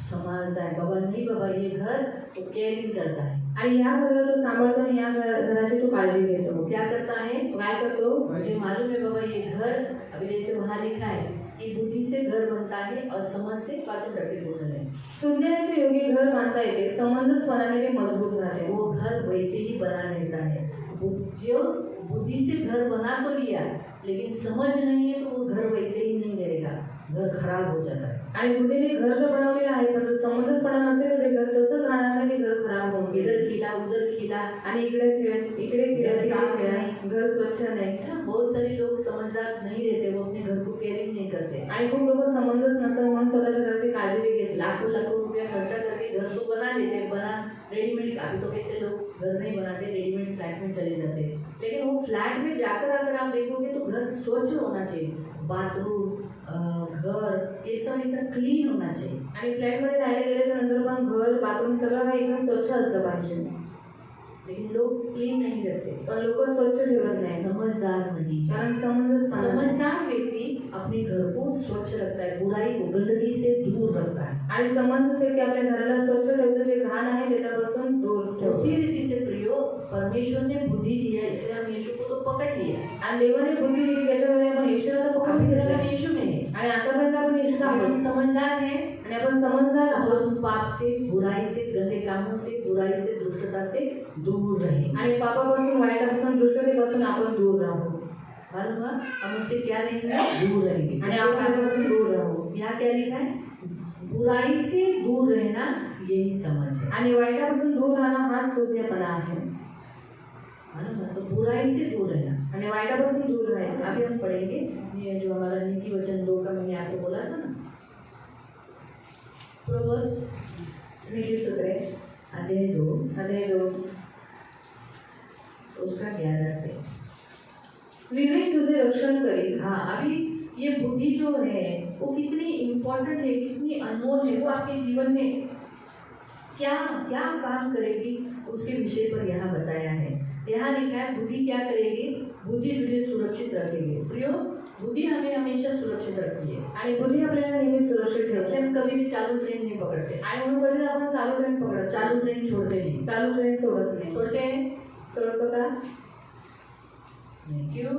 संभालता है. बाबा नहीं बाबा ये घर तो केयरिंग करता है. आणि ह्या घराला तो सांभाळतो आणि ह्या घराची तो काळजी घेतो. वो क्या करता है? तो काय करतो, मुझे मालूम है बाबा ये घर, अभी जैसे वहाँ लिखा है कि बुद्धि से घर बनता है और समझ से पाचन टक्के बोलना है. शून्याचे योगी घर बांधता येते, समंजसपणाने ते मजबूत राहते. वो घर वैसे ही बना रहता है. जो बुद्धि से घर बना तो लिया, लेकिन समझ नहीं है तो वो घर वैसे ही नहीं रहेगा, घर खराब हो जाता है. आणि बुद्धीने घर तर बनवलेलं आहे, पण समंजसपणा नसेल तर ते घर तसंच राहणार नाही, ते घर खराब होऊन इधर गेलं. खिला उधर खिला. आणि इकडे खिळा साफ खिळा, नाही. घर स्वच्छ नाही. बहुत सारे लोग समझदार नहीं रहते, वो अपने घर को केयरिंग नहीं करते. आणि खूप लोक समंजस नसतात म्हणून स्वतःच्या घराची काळजी नाही घेत. लाखों लाखों रुपया खर्चा करके घर तो बना लेते हैं, बना रेडीमेड. अभी तो कैसे लोग घर नहीं बनाते, रेडीमेड फ्लैट में चले जाते हैं. लेकिन वो फ्लैट में जाकर अगर आप देखोगे तो घर स्वच्छ होना चाहिए. बाथरूम, घर ये सब ऐसा क्लीन होना चाहिए. आणि फ्लॅटमध्ये राहायला गेल्याच्या नंतर पण घर, बाथरूम सगळं काही एकदम स्वच्छ असलं पाहिजे. लेकिन लोग क्लीन नहीं करते, पण लोक स्वच्छ ठेवत नाही, समझदार नहीं. कारण समंजसपणा नाही. समझदार व्यक्ति अपने घर को स्वच्छ रखता है, बुराई को गंदगी से दूर रखता है. आणि समंजस व्यक्ती आपल्या घराला स्वच्छ ठेवतो, जे घाण आहे त्याच्यापासून दूर ठेवतो. उसी रीति से प्रियो, परमेश्वर ने बुद्धि दिया, इसलिए हम यीशु को तो पकड़ लिया. आणि देवाने बुद्धी दिली, त्याच्यामुळे आपण येशूला तर पकडून अभी तक घेतलं. हम यीशु में हैं. आणि आतापर्यंत आपण येशूला हम आहोत. समझदार हैं आणि आपण समजदार आहोत. और उन पाप से, बुराई से, गंदे कामों से, बुराई से, दुष्टता से दूर रहे. आणि पापापासून, वाईटापासून, दुष्टतेपासून आपण दूर राहू. मालूम हुआ? हम उससे क्या रहेंगे? दूर रहेंगे. आणि आपण त्यापासून दूर राहू. यहाँ क्या लिखा है? बुराई से दूर रहना, यही समझ है. आणि वाईटापासून दूर राहणं हाच शून्यपणा आहे. मालूम हुआ? तो बुराई से दूर रहना. आणि वाईटापासून दूर राहायचं. अभी हम पढ़ेंगे ये जो हमारा नीति वचन 2 का मैंने आपको बोला था ना, प्रोवर्ब्स नीतिसूत्रे अध्याय 2 अध्याय 2 उसका 11 से. विवेक तुझे रक्षण करील. हाँ, अभी ये बुद्धि जो है वो कितनी इम्पोर्टेंट है, कितनी अनमोल है, वो आपके जीवन में क्या क्या काम करेगी उसके विषय पर यहाँ बताया है. यहाँ लिखा है बुद्धि क्या करेगी? बुद्धि तुझे सुरक्षित रखेगी. प्रियो, बुद्धि हमें हमेशा सुरक्षित रखती है. आणि बुद्धी आपल्याला नेहमी सुरक्षित इसलिए ठेवते. हम कभी भी चालू ट्रेन नहीं पकड़ते. आणि म्हणून कधी आपण चालू ट्रेन पकडत, चालू ट्रेन छोड़ते नहीं. चालू ट्रेन सोडत नाही. छोड़ते हैं सोडतो का? क्यों?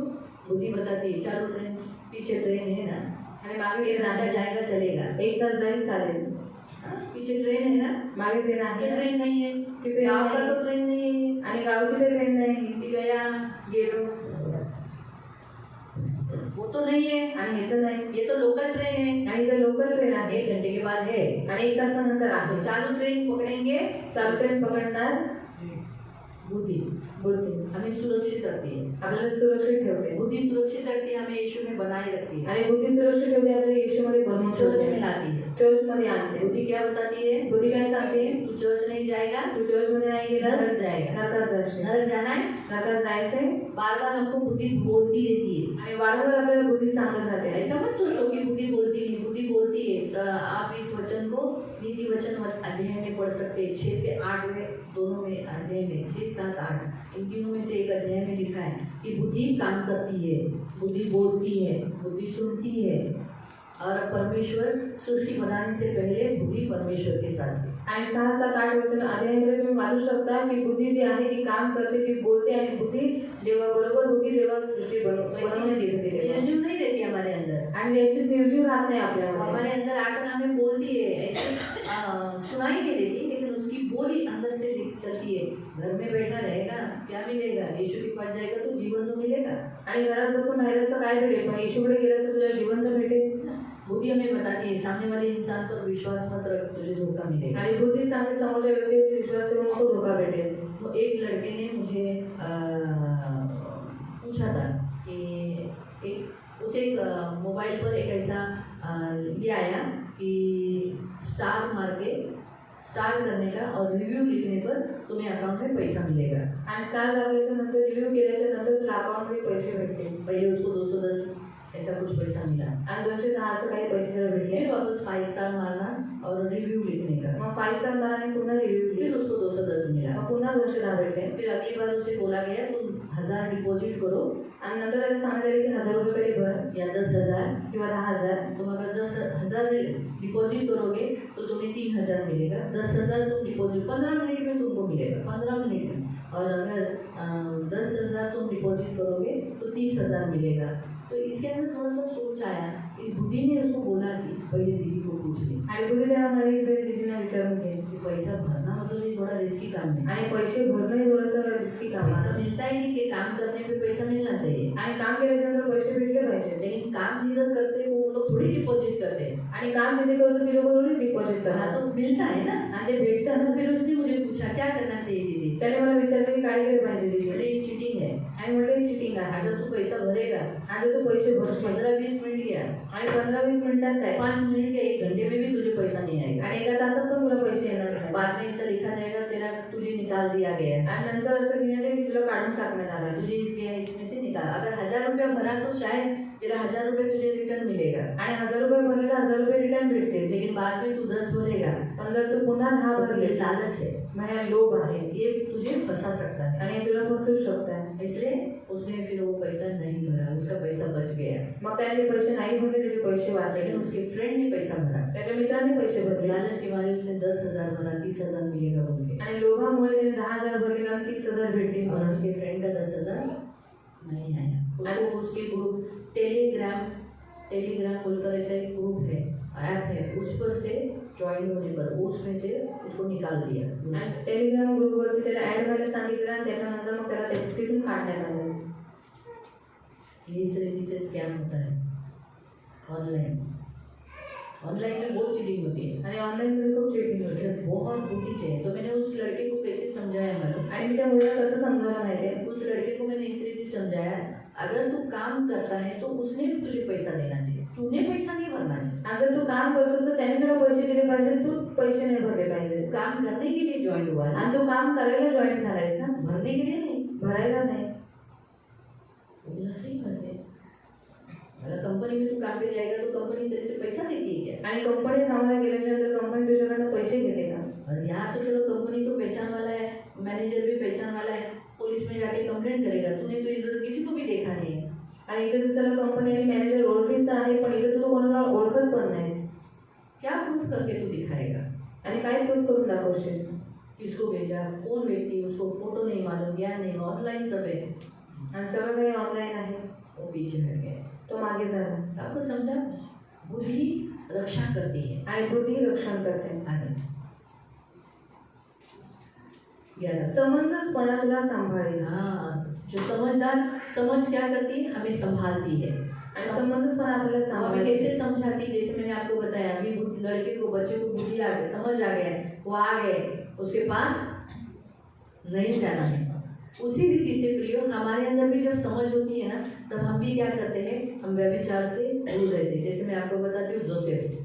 बुद्धि बताती है चालू ट्रेन, पीछे ट्रेन है ना, आणि मागे एक ट्रेन घंटा आहे, जाएगा चलेगा. 1 तास जाईल चालेल. हाँ, पीछे ट्रेन है ना, मागे ट्रेन आगे आहे ट्रेन नहीं है. तिथे गाँव का नाही. तो ट्रेन नहीं है. आणि गावची तर ट्रेन नाही. हिंदी गया, गेलो वो तो नहीं है. आणि हे तर नाही. ये तो लोकल ट्रेन है, आणि इथं लोकल ट्रेन आहे 1 घंटे के बाद है. आणि 1 तासानंतर तो आहे. चालू ट्रेन पकड़ेंगे. चालू ट्रेन पकडणार बुद्धि बुद्धी हमें सुरक्षित रखती है. आपल्याला सुरक्षित ठेवते. बुद्धि सुरक्षित रखती है, हमें यीशु में बनाए रखती है. आणि बुद्धी सुरक्षित ठेवते, आपल्याला येशूमध्ये बनवून चर्च में ठेवते, लाती है. चर्चमध्ये आणते. बुद्धि क्या बताती है? बुद्धी काय सांगते? तू चर्च नहीं जाएगा, तू चर्चमध्ये नाही गेला नरक जाएगा. नरकात जाशील. नरक जाना है. नरकात जायचंय. बार बार हमको बुद्धि बोलती रहती है. आणि वारंवार आपल्याला बुद्धी सांगत राहते. ऐसा मत सोचो कि बुद्धि बोलती नहीं. बुद्धि बोलती है. आप इस वचन को नीति वचन अध्याय में पढ़ सकते हैं. 6 से 8 में, दोनों में अध्याय में 6, 7, 8 इन तीनों में से एक अध्याय में लिखा है कि बुद्धि काम करती है, बुद्धि बोलती है, बुद्धि सुनती है. और परमेश्वर सृष्टि बनाने से पहले बुद्धि परमेश्वर के साथ है. आणि 6, 7, 8 वचन अध्यायामध्ये तुम्ही वाचू शकता की बुद्धी जी आहे ती काम करते, ती बोलते. आणि बुद्धी जेव्हा बरोबर होती जेव्हा सृष्टी बनवण्यात येत होती तेव्हा. निर्जीव नहीं रहती हमारे अंदर. आणि याची निर्जीव राहत नाही वो आपल्यामध्ये. हमारे अंदर आकर हमें बोलती है, ऐसे सुनाई नहीं देती, लेकिन उसकी बोली अंदर से चलती है. घर में बैठा रहेगा क्या मिलेगा? यीशु के पास जाएगा तो जीवन तो मिलेगा. आणि घरात बसून राहिलं तर काय भेटेल, पण येशूकडे गेलं तर तुला जीवन तर भेटेल. बुद्धि हमें बताती है सामने वाले इंसान पर विश्वास मत रख, तुझे धोखा मिलेगा. आणि बुद्धी सांगते समोरच्या व्यक्तीवर विश्वास ठेवून नको धोका भेटेल. तो एक लड़के ने मुझे पूछा था कि एक उसे एक मोबाइल पर एक ऐसा आया कि स्टार मार के स्टार करने का और रिव्यू लिखने पर तुम्हें अकाउंट में पैसा मिलेगा। आणि स्टार दाखवल्याच्या नंतर रिव्ह्यू केल्याच्या नंतर तुला अकाउंटमध्ये पैसे भेटतील पहले उसको 210 ऐसा कुछ पैसा मिला, आणि 210 असं काही पैसे जर भेटले फिर वापस 5 स्टार मारना और रिव्यू लिखने का, मग 5 स्टार माराने पुन्हा रिव्ह्यू फिर केली उसको 210 मिला। मग पुन्हा 210 भेटले फिर अगली बार उसे बोला गया तुम 1000 डिपॉजिट करो आणि नंतर त्याला सांगण्यात आले की 1000 रुपये तरी भर या 10,000। किंवा 10,000 तुम अगर 10,000 डिपॉजिट करोगे तो तुम्हें 3,000 मिलेगा। 10,000 तुम डिपॉजिट 15 मिनट में तुमको मिलेगा, 15 मिनट में। और अगर 10,000 तुम डिपॉजिट करोगे तो 30,000 मिलेगा। तो इसके अंदर थोड़ा सा सोच आया, इस बुद्धि ने उसको बोला कि पहले दीदी को पूछ ले, आणि बुद्धी त्याला म्हणाली की पहिले दीदींना विचारून घे कि पैसा भरना मतलब ये थोड़ा रिस्की काम है। आणि पैसे भरणं हे थोडंसं रिस्की काम पैसा आहे मिलता ही नहीं कि काम करने पे पैसा मिलना चाहिए, आणि काम केल्याच्यानंतर पैसे भेटले पाहिजे लेकिन काम जिधर करते वो लोग थोड़ी डिपॉजिट करते हैं। आणि काम जिथे करतो ते लोक थोडी डिपॉझिट हाँ करतात तो मिलता है ना। आणि ते भेटतं ना फिर उसने मुझे पूछा क्या करना चाहिए दीदी, त्याने मला विचारलं की काय केलं पाहिजे दीदी बोले ये चीटिंग है। आणि म्हटलं ही चिटिंग आहे अगर तू पैसा भरेगा आणि तू पैसे भरशील 15-20 मिनट गया, आणि 15-20 मिनिटात काय 5 मिनट या 1 घंटे में भी तुझे पैसा नहीं आएगा। आणि एका तासात पण तुला पैसे येणार नाही बाद में ऐसा लिखा जाएगा तेरा तुझे निकाल दिया गया है, आणि नंतर असं लिहिण्यात येईल की तुला काढून टाकण्यात आलं आहे. तुझे इसमें से निकाल। अगर 1,000 रुपया भरा तो शायद तेरा 1,000 रुपये तुझे रिटर्न मिलेगा, आणि 1,000 रुपये भरले तर 1,000 रुपये रिटर्न भेटतील लेकिन बाद में तू 10 भरेगा पण जर तू पुन्हा 10 तो भरले ये लालच है, माझ्या लोभ आहे ये तुझे फंसा सकता है। आणि हे तुला फसवू शकतात इसलिए उसने फिर वो पैसा नहीं भरा, उसका पैसा बच गया, मग त्याने ते पैसे नाही भरले त्याचे पैसे वाचले लेकिन उसके फ्रेंड ने पैसा भरा। त्याच्या मित्राने पैसे भरले लालच के मारे उसने 10,000 भरा, 30,000 मिलेगा बोल के, आणि लोभामुळे त्याने 10,000 भरले आणि 30,000 भेटतील और म्हणून उसके फ्रेंड का 10,000 नहीं आया। उसको उसके ग्रुप टेलीग्राम बोलकर ऐसा एक ग्रुप है, ऐप है, उस पर से ज्वाइन होने पर वो उसमें से उसको निकाल दिया। आणि टेलिग्राम ग्रुपवरती त्याला ऍड व्हायला सांगितलं आणि त्याच्यानंतर मग त्याला तिथून काढण्यात आलं ये इस रीति से स्कैम होता है ऑनलाइन। ऑनलाइन में बहुत चीटिंग होती है, आणि ऑनलाईन खूप चीटिंग होते उसमें बहुत बुद्धि चाहिए। तो मैंने उस लड़के को कैसे समझाया मालूम, आणि मी त्या मुलीला कसं समजावलं माहिती उस लड़के को मैंने इस रीति समझाया, अगर तू काम करता है तो उसने भी तुझे पैसा देना चाहिए, तूने पैसा नहीं भरना चाहिए। अगर तू काम करतोस तर त्याने तुला पैसे दिले पाहिजे तू पैसे नाही भरले पाहिजे तू काम करने के लिए ज्वाइन हुआ है, आणि तू काम करायला जॉईन झालायस ना भरने के लिए नहीं। भरायला नाही बोला सही बात है, अगर कंपनी में तू काम पे जाएगा तो कंपनी तेरे से पैसा देती है क्या? आणि कंपनी कामाला गेल्याच्यानंतर कंपनी तुझ्याकडनं पैसे घेते का और यहाँ तो चलो कंपनी तो पहचान वाला है, मैनेजर भी पहचान वाला है, पुलिस में जाके कंप्लेंट करेगा, तूने तो इधर किसी को भी देखा नहीं है। आणि इथे तर त्याला कंपनी आणि मॅनेजर ओळखीच आहे पण इथे तू कोणाला ओळखत पण नाही क्या प्रूफ करके तू दिखाएगा, आणि काय प्रूफ करून दाखवशील किसको भेजा, कौन व्यक्ति, उसको फोटो नहीं मालूम, ज्ञान नहीं, ऑनलाइन सब है, आणि सगळं काही ऑनलाईन आहे वो पीछे हट गया। तो मागे झाला आपको समझा, बुद्धि रक्षा करती है। आणि बुद्धी रक्षण करते आगे 11 समंजसपणा तुला सांभाळेल हाँ, जो समझदार समझ क्या करती है, हमें संभालती है। आणि समंजसपणा आपल्याला वो हमें सांभाळेल कैसे समझाती है, जैसे मैंने आपको बताया अभी लड़के को बच्चे को बुद्धि आ गई, समझ आ गया, वो आ गए, उसके पास नहीं जाना है। उसी रीति से प्रियो हमारे अंदर भी जब समझ होती है ना तब हम भी क्या करते हैं, हम व्यभिचार से दूर रहते हैं। जैसे मैं आपको बताती हूँ जोसेफ,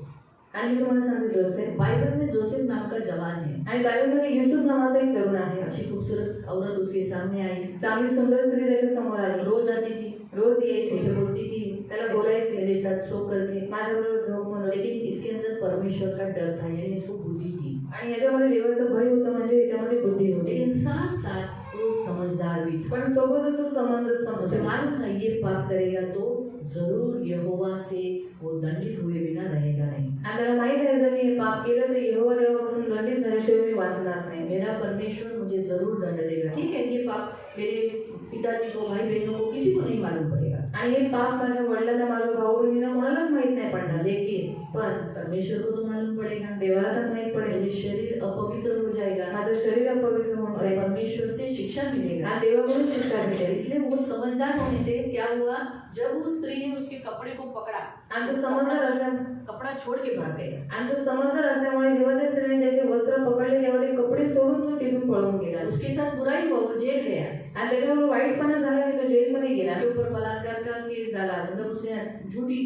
आणि मी तुम्हाला सांगते जोसेफ बाइबल में जोसेफ नाम का जवान है, आणि बायबलमध्ये युसूफ नावाचा एक तरुण आहे अच्छी खूबसूरत औरत उसके सामने आई, चांगली सुंदर स्त्री त्याच्या समोर आली रोज आती थी, रोज यायची उसे बोलती थी, त्याला बोलायची मेरे साथ सो करके, माझ्याबरोबर झोप म्हणून लेकिन इसके अंदर परमेश्वर का डर था, यानी इसको बुद्धि थी, आणि याच्यामध्ये देवाचं भय होतं म्हणजे याच्यामध्ये बुद्धी होती लेकिन साथ साथ वो समझदार भी था। पण सोबतच तो समंजस पण उसे होता मालूम था ये पाप करेगा तो जरूर यहोवा से वो दंडित हुए बिना रहेगा नहीं। आणि त्याला माहित आहे जर मी हे पाप केलं तर यहोवा देवापासून दंडित झाल्याशिवाय मी वाचणार नाही मेरा परमेश्वर मुझे जरूर दंड देगा। ठीक है, ये पाप मेरे पिताजी को, भाई बहनों को, किसी को नहीं मालूम पड़ेगा, आणि हे पाप माझ्या वडिलांना माझ्या भाऊ बहिणीला कोणालाच माहित नाही पडणार लेकिन पण परमेश्वर को तो मालूम पड़ेगा। देवाला तर माहित पडेल मेरे शरीर अपवित्र हो जाएगा माझं शरीर अपवित्र होऊन और जाईल परमेश्वर से शिक्षा मिलेगा। आणि देवाकडून शिक्षा भेटेल इसलिए वो समझदार होने से क्या हुआ, जब उस स्त्री ने उसके कपड़े को पकड़ा, आणि तो समजदार असल्या कपड़ा छोड़ के भाग गया। आणि तो समजदार असल्यामुळे जेव्हा त्या स्त्रीने त्याचे वस्त्र पकडले तेव्हा ते कपडे सोडून तो तिथून पळून गेला उसके साथ बुराई हुआ, वो जेल गया। आणि त्याच्यावर वाईटपणा झाला की तो जेलमध्ये गेला उसके ऊपर बलात्कार का केस डाला, मतलब उसने झूठी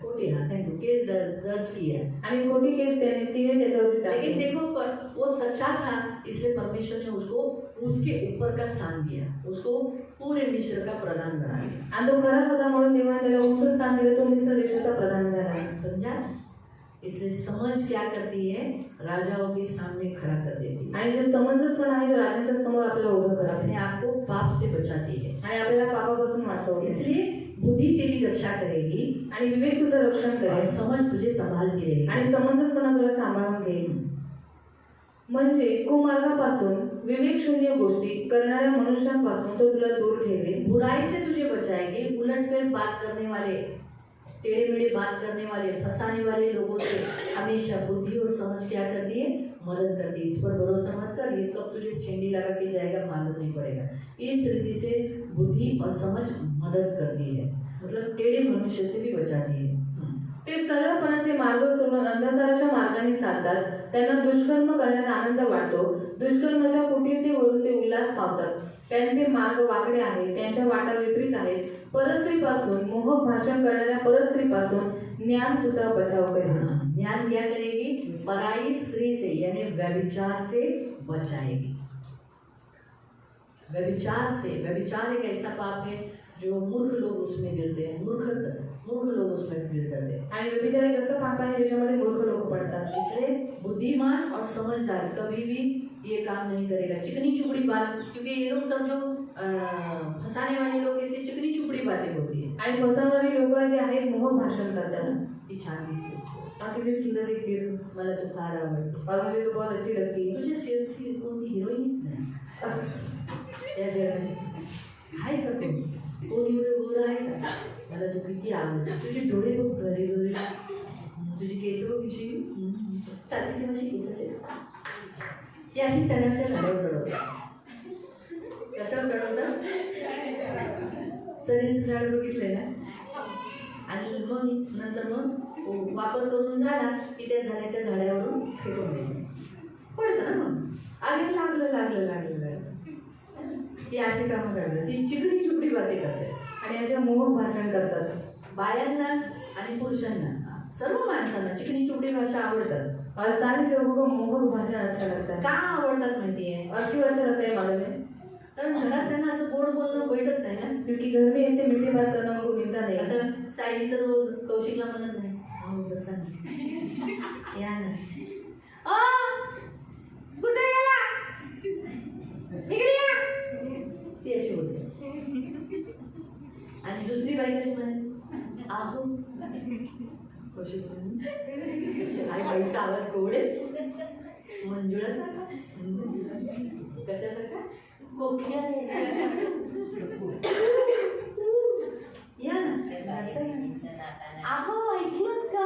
खोटी, हाँ थैंक यू, केस दर्ज किया। आणि खोटी केस तिने त्याच्यावरती लेकिन टाकली. देखो वो सच्चा था, इसलिए परमेश्वर ने उसको उसके ऊपर का स्थान दिया, उसको पूरे मिस्र का प्रधान बना दिया। आणि तो खरा होता म्हणून देवाने त्याला उंच स्थान दिलं. तो मिस्र देशाचा प्रधान झाला. समझा? इसलिए समझ क्या करती है, राजाओं के सामने खड़ा कर देती है, आणि जो समंजसपणा आहे तो राजाच्या समोर आपल्याला उभं करते अपने आप को पाप से बचाती है। आणि आपल्याला पापापासून वाचवते. इसलिए बुद्धि तेरी रक्षा करेगी आणि विवेक तुझं रक्षण और करेल समझ तुझे संभालती रहेगी। आणि समंजसपणा तुला सांभाळून घेईल. म्हणजे कुमार्गापासून विवेकशून्य गोष्टी करणाऱ्या मनुष्यांपासून तो तुला दूर ठेवेल. बुराई से तुझे बचाएगी, उलटफेर बात करने वाले, टेढ़े मेढ़े बात करने वाले, फंसाने वाले लोगों से हमेशा बुद्धि और समझ क्या करती है, मदद करती है। इस पर भरोसा मत कर, ये कब तुझे छेड़ी लगा के जाएगा मालूम नहीं पड़ेगा। इस रीति से बुद्धि और समझ मदद करती है, मतलब टेढ़े मनुष्य से भी बचाती है। ते सरळपणाचे मार्ग सोडून अंधकाराच्या मार्गाने चालतात. त्यांना दुष्कर्म करण्यात आनंद वाटतो. दुष्कर्माच्या कुटीरतेवरून ते उल्हास पावतात. त्यांचे मार्ग वाकडे आहेत, त्यांच्या वाटा विपरीत आहेत. परस्त्रीपासून, मोहक भाषण करणाऱ्या परस्त्रीपासून ज्ञान तुझा बचाव करेल. ज्ञान क्या करेगी, पराई स्त्री से यानी व्यभिचार से बचाएगी। व्यभिचार से, व्यभिचार एक ऐसा पाप है जो मूर्ख लोग उसमें गिरते हैं, मूर्ख लोग उसमें गिर जाते हैं। आणि व्यभिचार एक असं पाप आहे ज्याच्यामध्ये मूर्ख लोक पडतात. इसलिए बुद्धिमान और समझदार कभी भी ये काम नहीं करेगा, चिकनी चुपड़ी बात, क्योंकि ये लोग सब जो फंसाने वाले लोग ऐसे चिकनी चुपड़ी बातें होती है। आणि फसवणारी लोक जे आहेत मोहक भाषण करतात. ती छान दिसते, किती सुंदर दिसते. मला तू फार आवडते, और मुझे तो बहुत अच्छी लगती है. तुझ्या शेवटी कोणती हिरोईनच नाही त्या जगात आहे का कोणी एवढं गोरं आहे का? मला तू किती आवडते, तुझे डोळे बघ गरे गरे, तुझी केस बघ कशी चालते तेव्हा अशी केसाचे ही अशी चण्याच्या झाडावर चढवतात. कशावर चढवतात? चण्याचं झाड बघितलंय ना, आणि मग नंतर मग वापर करून झाला की त्या चण्याच्या झाडावरून फेकून द्यायचं, पडतं ना मग आगे लागलं ही अशी कामं करतात. ती चिकडी चुपडी बातें करतात आणि याच्या मोहक भाषण करतात. बायांना आणि पुरुषांना, सर्व माणसांना चिकनी चुपडी भाषा आवडतात. और सारे लोगों को मोहक भाषण अच्छा लगता है. का आवडतात माहिती आहे? और क्यों अच्छा लगता है मालूम है? कारण घरात त्यांना असं गोड बोलणं भेटत नाही ना, क्योंकि घर में ऐसे मीठे बात करना उनको मिलता नहीं. आता साई तर रोज कौशिकला म्हणत नाही, अहो बसा ना, या ना, कुठे गेला, इकडे या, ती अशी होते. आणि दुसरी बाई कशी म्हणे, आहो कौशिक आणि बाईचा आवाज गोड आहे, मंजुळासारखा, कशासारखा, कोकिळा या ना, असं आहो ऐकलत का,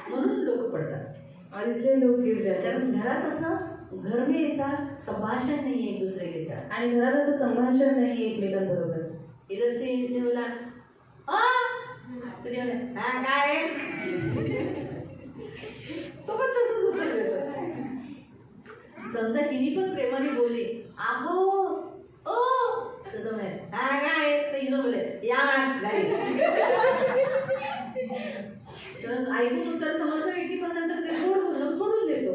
म्हणून लोक पडतात. और इसलिए लोग गिर जाते हैं. कारण घरात असं, घर में ऐसा संभाषण नहीं है एक दूसरे के साथ. आणि घरात असं संभाषण नाही एकमेकांबरोबर. इधर से इसने बोला तो ते म्हणे, "हा, काय आहे?" तो पण तसंच उत्तर देतो. समजा तिने पण प्रेमाने बोलली, आहो ओ, तसं म्हणे, "हा, काय आहे?" तर हिनं बोलले, या गाडी. तर ऐकून उत्तर समजलं व्यक्ती पण नंतर ते गोड बोलून सोडून देतो.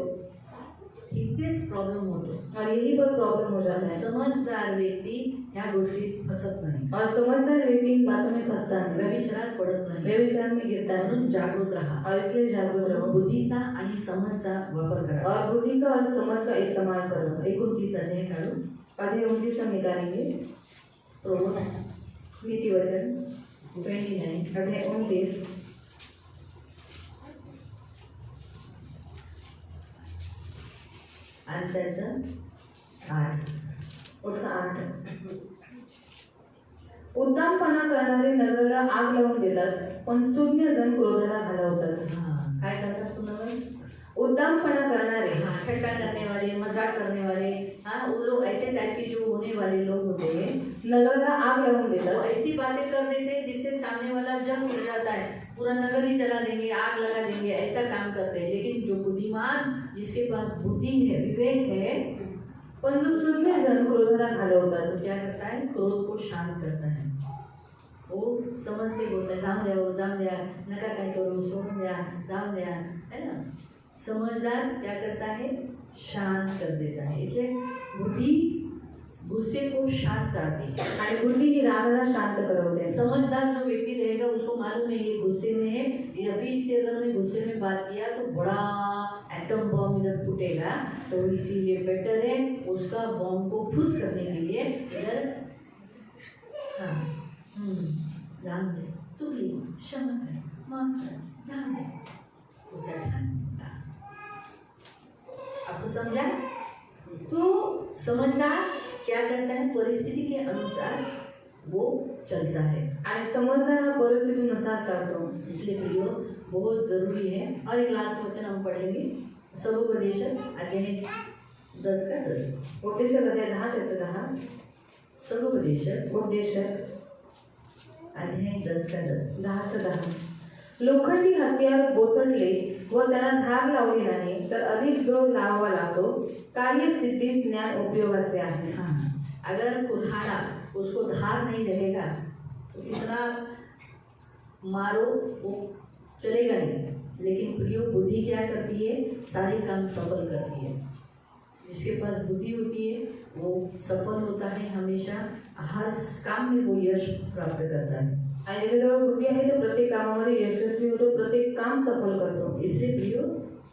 इथेच प्रॉब्लेम होतो. और यही पर प्रॉब्लम हो जाता है. समजदार व्यक्ती ह्या गोष्टीत फसत नाही, और समझदार व्यक्ति इन बातों में फंसता नहीं, व्यभिचारात पडत नाही. व्यभिचार में गिरता है. म्हणून जागृत राहा और इसलिए जागरूक रहो. बुद्धीचा आणि समजचा वापर करा. और बुद्धि का और समझ का इस्तेमाल करो. 29 अध्याय काढू. अध्याय 29 हम निकालेंगे. प्रोवर्ब्स नीति वचन 29 अध्याय 29 आणि त्याचं 8. उसका 8. उद्दामपणा करणारे नजरेला आग लावून देतात, पण सुज्ञ जण क्रोधाला घालवतात. काय करतात तुम्हाला? उद्दामपणा करणारे, ठट्टा करने वाले, मजाक करने वाले, हाँ वो लोग ऐसे टाइप के जो होने वाले लोग होते हैं, नजरेला आग लावून वो देतात. ऐसी बातें कर देते हैं जिससे सामने वाला जंग उठ जाता है, पूरा नगर ही जला देंगे, आग लगा देंगे, ऐसा काम करते हैं. लेकिन जो बुद्धिमान, जिसके पास बुद्धि है, विवेक है, पण जो सूरवीर जण क्रोधाला घालवतात तो क्या करता है, क्रोध को शांत करता है। वो समझ से बोलता है जाम द्या नका काय करू, सोडून द्या, जाम द्या, है ना। समझदार क्या करता है, शांत कर देता है। इसलिए बुद्धि गुस्से को शांत करती है आणि बुद्धी ही रागाला शांत करवते। समझदार जो व्यक्ति रहेगा उसको मालूम है ये गुस्से में है, ये अभी इसे अगर मैं गुस्से में बात किया तो बड़ा एटम बम इधर फूटेगा, तो इसीलिए बेटर है उसका बम को फुस करने के लिए इधर हाँ जान दे, चुप ली, क्षमा कर, माफ कर, जान दे, उसे हटाना। आपको समझा? तो समझदार क्या करता है, परिस्थिति के अनुसार वो चलता है। आणि समजदार हा परिस्थितीनुसार चालतो। इसलिए प्रियो बहुत जरूरी है। और एक लास्ट वचन हम पढ़ेंगे, सर्वोपदेश अध्याय 10 का 10। उपदेशक अध्याय 10 त्याचं 10। सर्वोपदेश उपदेशक अध्याय 10 का 10। 10चं 10। लोखंडी हत्यार बोथटले व त्याला धार लावली नाही तर अधिक जोर लावावा लागतो, कार्यसिद्धीस ज्ञान उपयोगाचे आहे। हाँ, अगर कुल्हाड़ा उसको धार नहीं रहेगा तो इतना मारो वो चलेगा नहीं। लेकिन प्रियो बुद्धि क्या करती है, सारे काम सफल करती है। जिसके पास बुद्धि होती है वो सफल होता है, हमेशा हर काम में वो यश प्राप्त करता है। आणि ज्याच्याजवळ बुद्धी आहे तो प्रत्येक कामामध्ये यशस्वी होतो, प्रत्येक काम सफल करतो। इसलिए प्रियो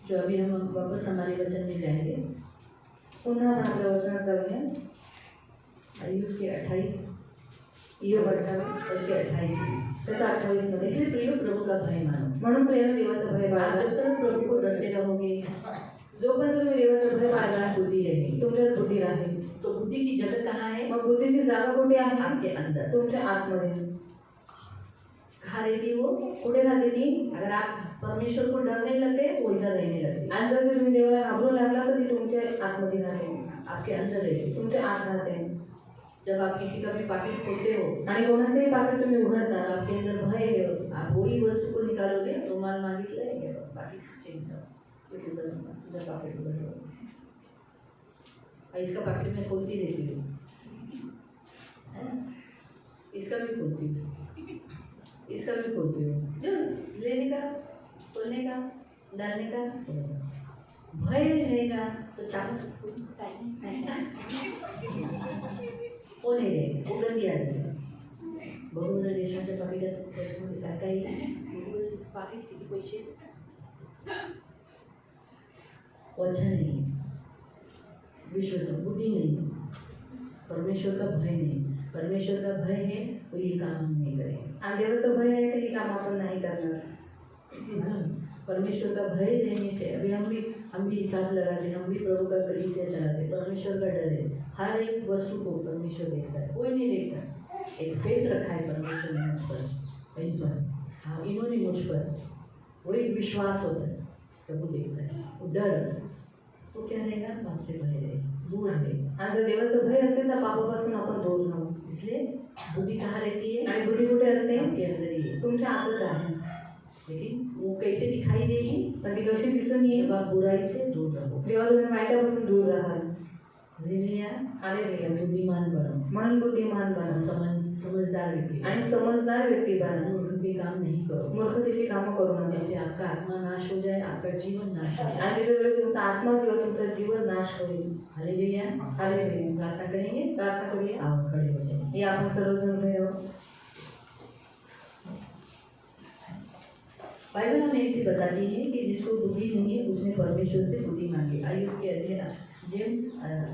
जो अभी हम वापस हमारे वचन में जाएंगे, पुन्हा आपण आपल्या वचनात जाऊया। अय्यूब के 28 योग 28 उसके 28 त्याचा 28 मध्ये। इसलिए प्रियो प्रभु का भय मानो। म्हणून प्रिय देवाचं भय बाळगा। जब तक प्रभु को डरते रहोगे, जोपर्यंत तुम्ही देवाचं भय बाळगा बुद्धि रहेगी। तुमच्यात बुद्धी राहील। तो बुद्धि की जगह कहाँ है, मग बुद्धीची जागा कुठे आहे? आपके अंदर। तुमच्या आतमध्ये। कहाँ रहती है वो, कुठे राहते ती? अगर आप परमेश्वर को डरने लगते वो इधर रहने लगती, आणि जर तुम्ही देवाला घाबरू लागला तर ती तुमच्या आतमध्ये राहते, आपके अंदर रहती। तुमच्या आत राहते। जब आप किसी का भी पॉकेट खोलते हो, आणि कोणाचंही पाकिट तुम्ही उघडता, आपके अंदर भय है, आप वही वस्तु को निकालोगे, रुमाल मागितलं बाकी चिंता तुझा पॉकेट उघडलं, इसका पॉकेट में खोलती रहती हूँ, है ना, इसका भी खोलती हूँ, इसका भी खोलती हूँ, जो लेने का, तोड़ने का, डालने का, भय रहेगा तो चाकू से वो नहीं रहेगा, वो गंदी आदत है। बघून रेशनच्या पाकिटात पैसे काय काही पाकिट किती पैसे, वचन नहीं, विश्वास बुद्धि नहीं, परमेश्वर का भय नहीं। परमेश्वर का भय है तो ये काम हम नहीं करेंगे। आणि देवाचं भय आहे तर हे काम आपण नाही करणार। परमेश्वर का भय रहने से अभी हम भी हिसाब लगाते हैं, हम भी प्रभु का कलीसिया चलाते, परमेश्वर का डर है। हर एक वस्तु को परमेश्वर देखता है, कोई नहीं देखता। एक फेथ रखा है परमेश्वर ने मुझ पर, इस पर, हाँ इन्होंने मुझ पर, वो एक विश्वास होता है, प्रभु देखता है। वो डर तो क्या रहेगा, पाप से भय रहेगा, दूर रहेगा। आणि जर देवाचं भय असेल तर पापापासून आपण दूर राहू। इसलिए बुद्धि कहाँ रहती है, आणि बुद्धी कुठे असते? आपके अंदर ही है। तुमच्या आतच आहे। लेकिन वो कैसे दिखाई देगी, पण ती कशी दिसून येईल? जब आप बुराई से दूर रहो, जेव्हा तुम्ही वाईटापासून दूर राहाल। Hallelujah, hallelujah. बुद्धिमान बनो, म्हणून बुद्धिमान बना समझदार व्यक्ति आणि समजदार व्यक्ती बना। मूर्ख के काम नहीं करो, मूर्खतेची कामं करू नका। जैसे आपका आत्मा नाश हो जाए, आपका जीवन नाश हो जाए। आणि ज्याच्यावेळी तुमचा आत्मा किंवा तुमचा जीवन नाश होईल। Hallelujah, hallelujah. प्रार्थना करेंगे, प्रार्थना करूया। आओ खड़े हो जाए। ये आपण सर्वजण उभे राहू। बाइबल हमें ऐसे बताती है कि जिसको बुद्धि नहीं है उसने परमेश्वर से बुद्धि मांगी। अय्यूब के अध्ययन जेम्स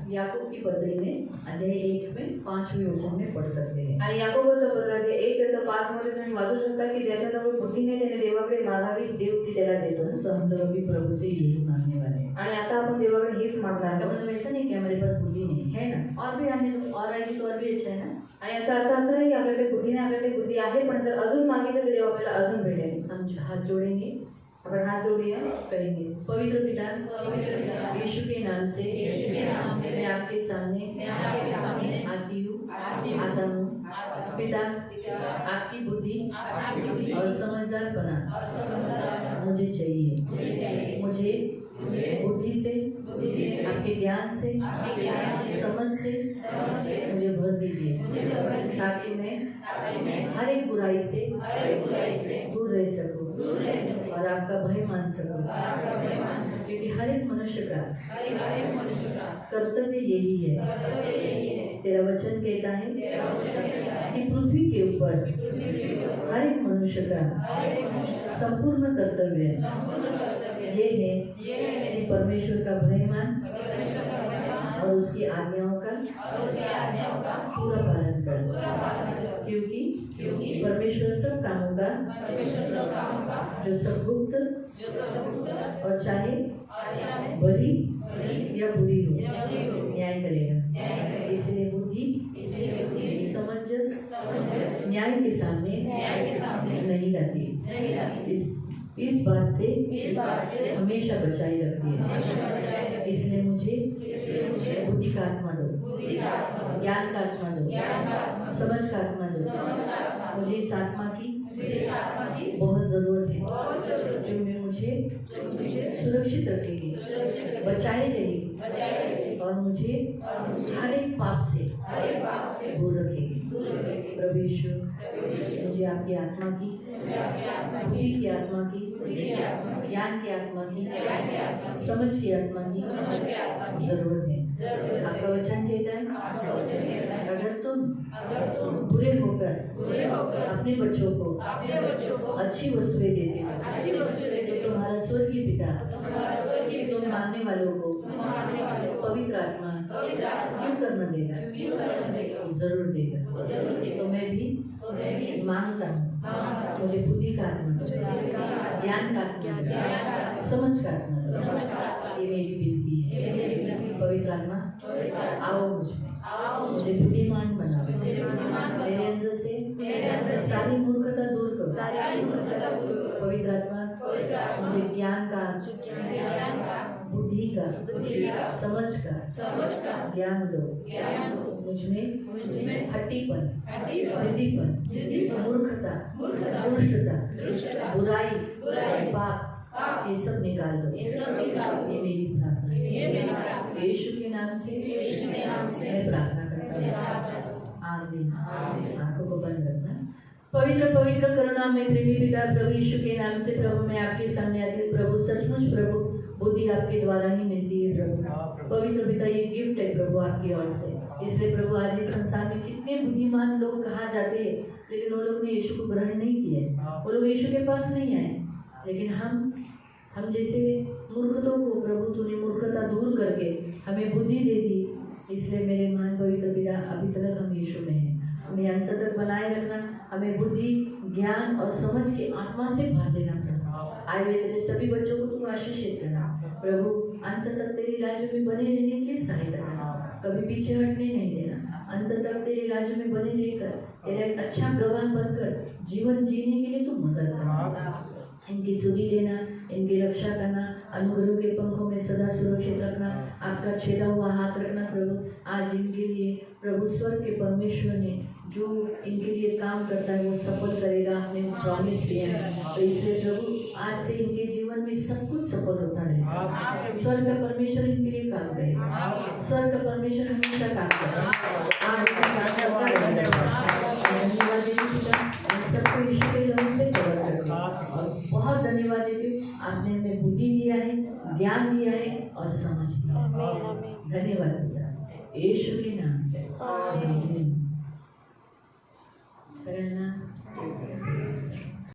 याकूब की पत्री में अध्याय 1 में 5वें वचन में पढ़ सकते हैं। आणि याकोबाचं पत्र आहे 1:5 मध्ये तुम्ही वाचू शकता की ज्याच्याजवळ बुद्धी नाही त्याने देवाकडे मागावी, देव ती त्याला देतो। तो हम लोग भी प्रभु से यही मांगने वाले हैं। आणि आता आपण देवाकडे हेच मागणार इसका आहोत। मतलब ऐसा नहीं कि हमारे पास बुद्धि नहीं है ना, और भी आने दो, और आएगी तो और भी अच्छा है ना। आणि याचा अर्थ असा नाही की आपल्याकडे बुद्धी नाही, आपल्याकडे बुद्धी आहे, पण जर अजून मागितलं तर देव आपल्याला अजून भेटेल। हम हाथ जोड़ेंगे, आपण हात जोडूया, कहेंगे पवित्र पिता यीशु के नाम से मैं आपके सामने आती हूँ, आता हूँ। पिता आपकी बुद्धि और समझदारपना मुझे चाहिए। मुझे बुद्धि से, आपके ज्ञान से, समझ से मुझे भर दीजिए, ताकि मैं हर एक बुराई से दूर रह सकूं और आपका भय मान सकूं, क्योंकि हर एक मनुष्य का कर्तव्य यही है। तेरा वचन कहता है कि पृथ्वी के ऊपर हर एक मनुष्य का संपूर्ण कर्तव्य ये है कि परमेश्वर का भय मान और उसकी आज्ञाओं का पूरा पालन कर, क्योंकि परमेश्वर सब कामों का जो सब गुप्त और चाहे भली या बुरी हो न्याय करेगा। इसलिए बुद्धि समंजस न्याय के सामने नहीं रहती। इस बात से हमेशा बचाई रखती है। इसलिए मुझे बुद्धि का आत्मा दो, ज्ञान का आत्मा दो, समझ का आत्मा दो। मुझे इस आत्मा की बहुत जरूरत है, जो में मुझे सुरक्षित रखेगी, बचाए रहेगी और मुझे हर एक पाप से दूर रखेगी। प्रभु यीशु, मुझे आपकी आत्मा की, बुद्धि की आत्मा की, ज्ञान की आत्मा की, समझ की आत्मा की जरूरत है। आपका वचन कहता है अगर तुम बुरे होकर अपने बच्चों को अच्छी वस्तुएं देते हो तो तुम्हारा स्वर्गीय पिता तुम मानने वालों को पवित्र आत्मा क्यों करना देगा? जरूर देगा। तो मैं भी मांगता हूँ, मुझे बुद्धि का आत्मा, ज्ञान का आत्मा, समझ का आत्मा, ये मेरी विनती है। पवित्र आत्मा आओ मुझमें, मुझे बुद्धिमान बनाओ, मेरे अंदर से सारी मूर्खता दूर करो। पवित्र आत्मा मुझे ज्ञान का, बुद्धि का, समझ का ज्ञान दो। मुझमें हट्टीपन, जिद्दीपन, मूर्खता, दुष्टता, बुराई, पाप ये सब निकाल दो। ये मेरी प्रार्थना है। यीशु के नाम से मैं प्रार्थना करता हूँ। आमीन। आंखों को बंद रखना। पवित्र करुणा में प्रेमी पिता प्रभु यीशु के नाम से प्रभु मैं आपके सामने आती हूँ। प्रभु सचमुच प्रभु बुद्धि आपके द्वारा ही मिलती है। प्रभु पवित्र पिता ये गिफ्ट है प्रभु आपकी ओर से। इसलिए प्रभु आज इस संसार में कितने बुद्धिमान लोग कहा जाते हैं, लेकिन वो लोग ने यीशु को ग्रहण नहीं किया, वो लोग यीशु के पास नहीं आए। लेकिन हम जैसे मूर्खतों को प्रभु तूने मूर्खता दूर करके हमें बुद्धि दे दी। इसलिए मेरे महान पवित्र पिता अभी तक हम यीशु में हैं, हमें अंत तक बनाए रखना, हमें बुद्धि ज्ञान और समझ की आत्मा से भर देना प्रभु। आए हुए तेरे सभी बच्चों को तुम आशीषित करना प्रभु, अंत तक तेरे राज्य में बने रहने के लिए सहायता करना, कभी पीछे हटने नहीं देना। अंत तक तेरे राज्य में बने रहकर तेरा एक अच्छा गवाह बनकर जीवन जीने के लिए तुम मदद करना। इनकी सुधि लेना, इनकी रक्षा करना, अनुग्रह के पंखों में सदा सुरक्षित रखना, आपका छेदा हुआ हाथ रखना प्रभु। आज इनके लिए प्रभु स्वर्ग के परमेश्वर ने जो इनके लिए काम करता है वो सफल करेगा, आपने प्रॉमिस किया है। तो इसलिए प्रभु आज से इनके जीवन में सब कुछ सफल होता रहेगा। स्वर्ग का परमेश्वर इनके लिए काम करेगा, स्वर्ग का परमेश्वर हमेशा काम करेगा। धन्यवाद सबको यीशु के नाम से कवर करते हैं। बहुत धन्यवाद देती हूँ, आपने हमें बुद्धि दिया है, ज्ञान दिया है और समझ दिया। धन्यवाद पिता यीशु के नाम से। आमीन।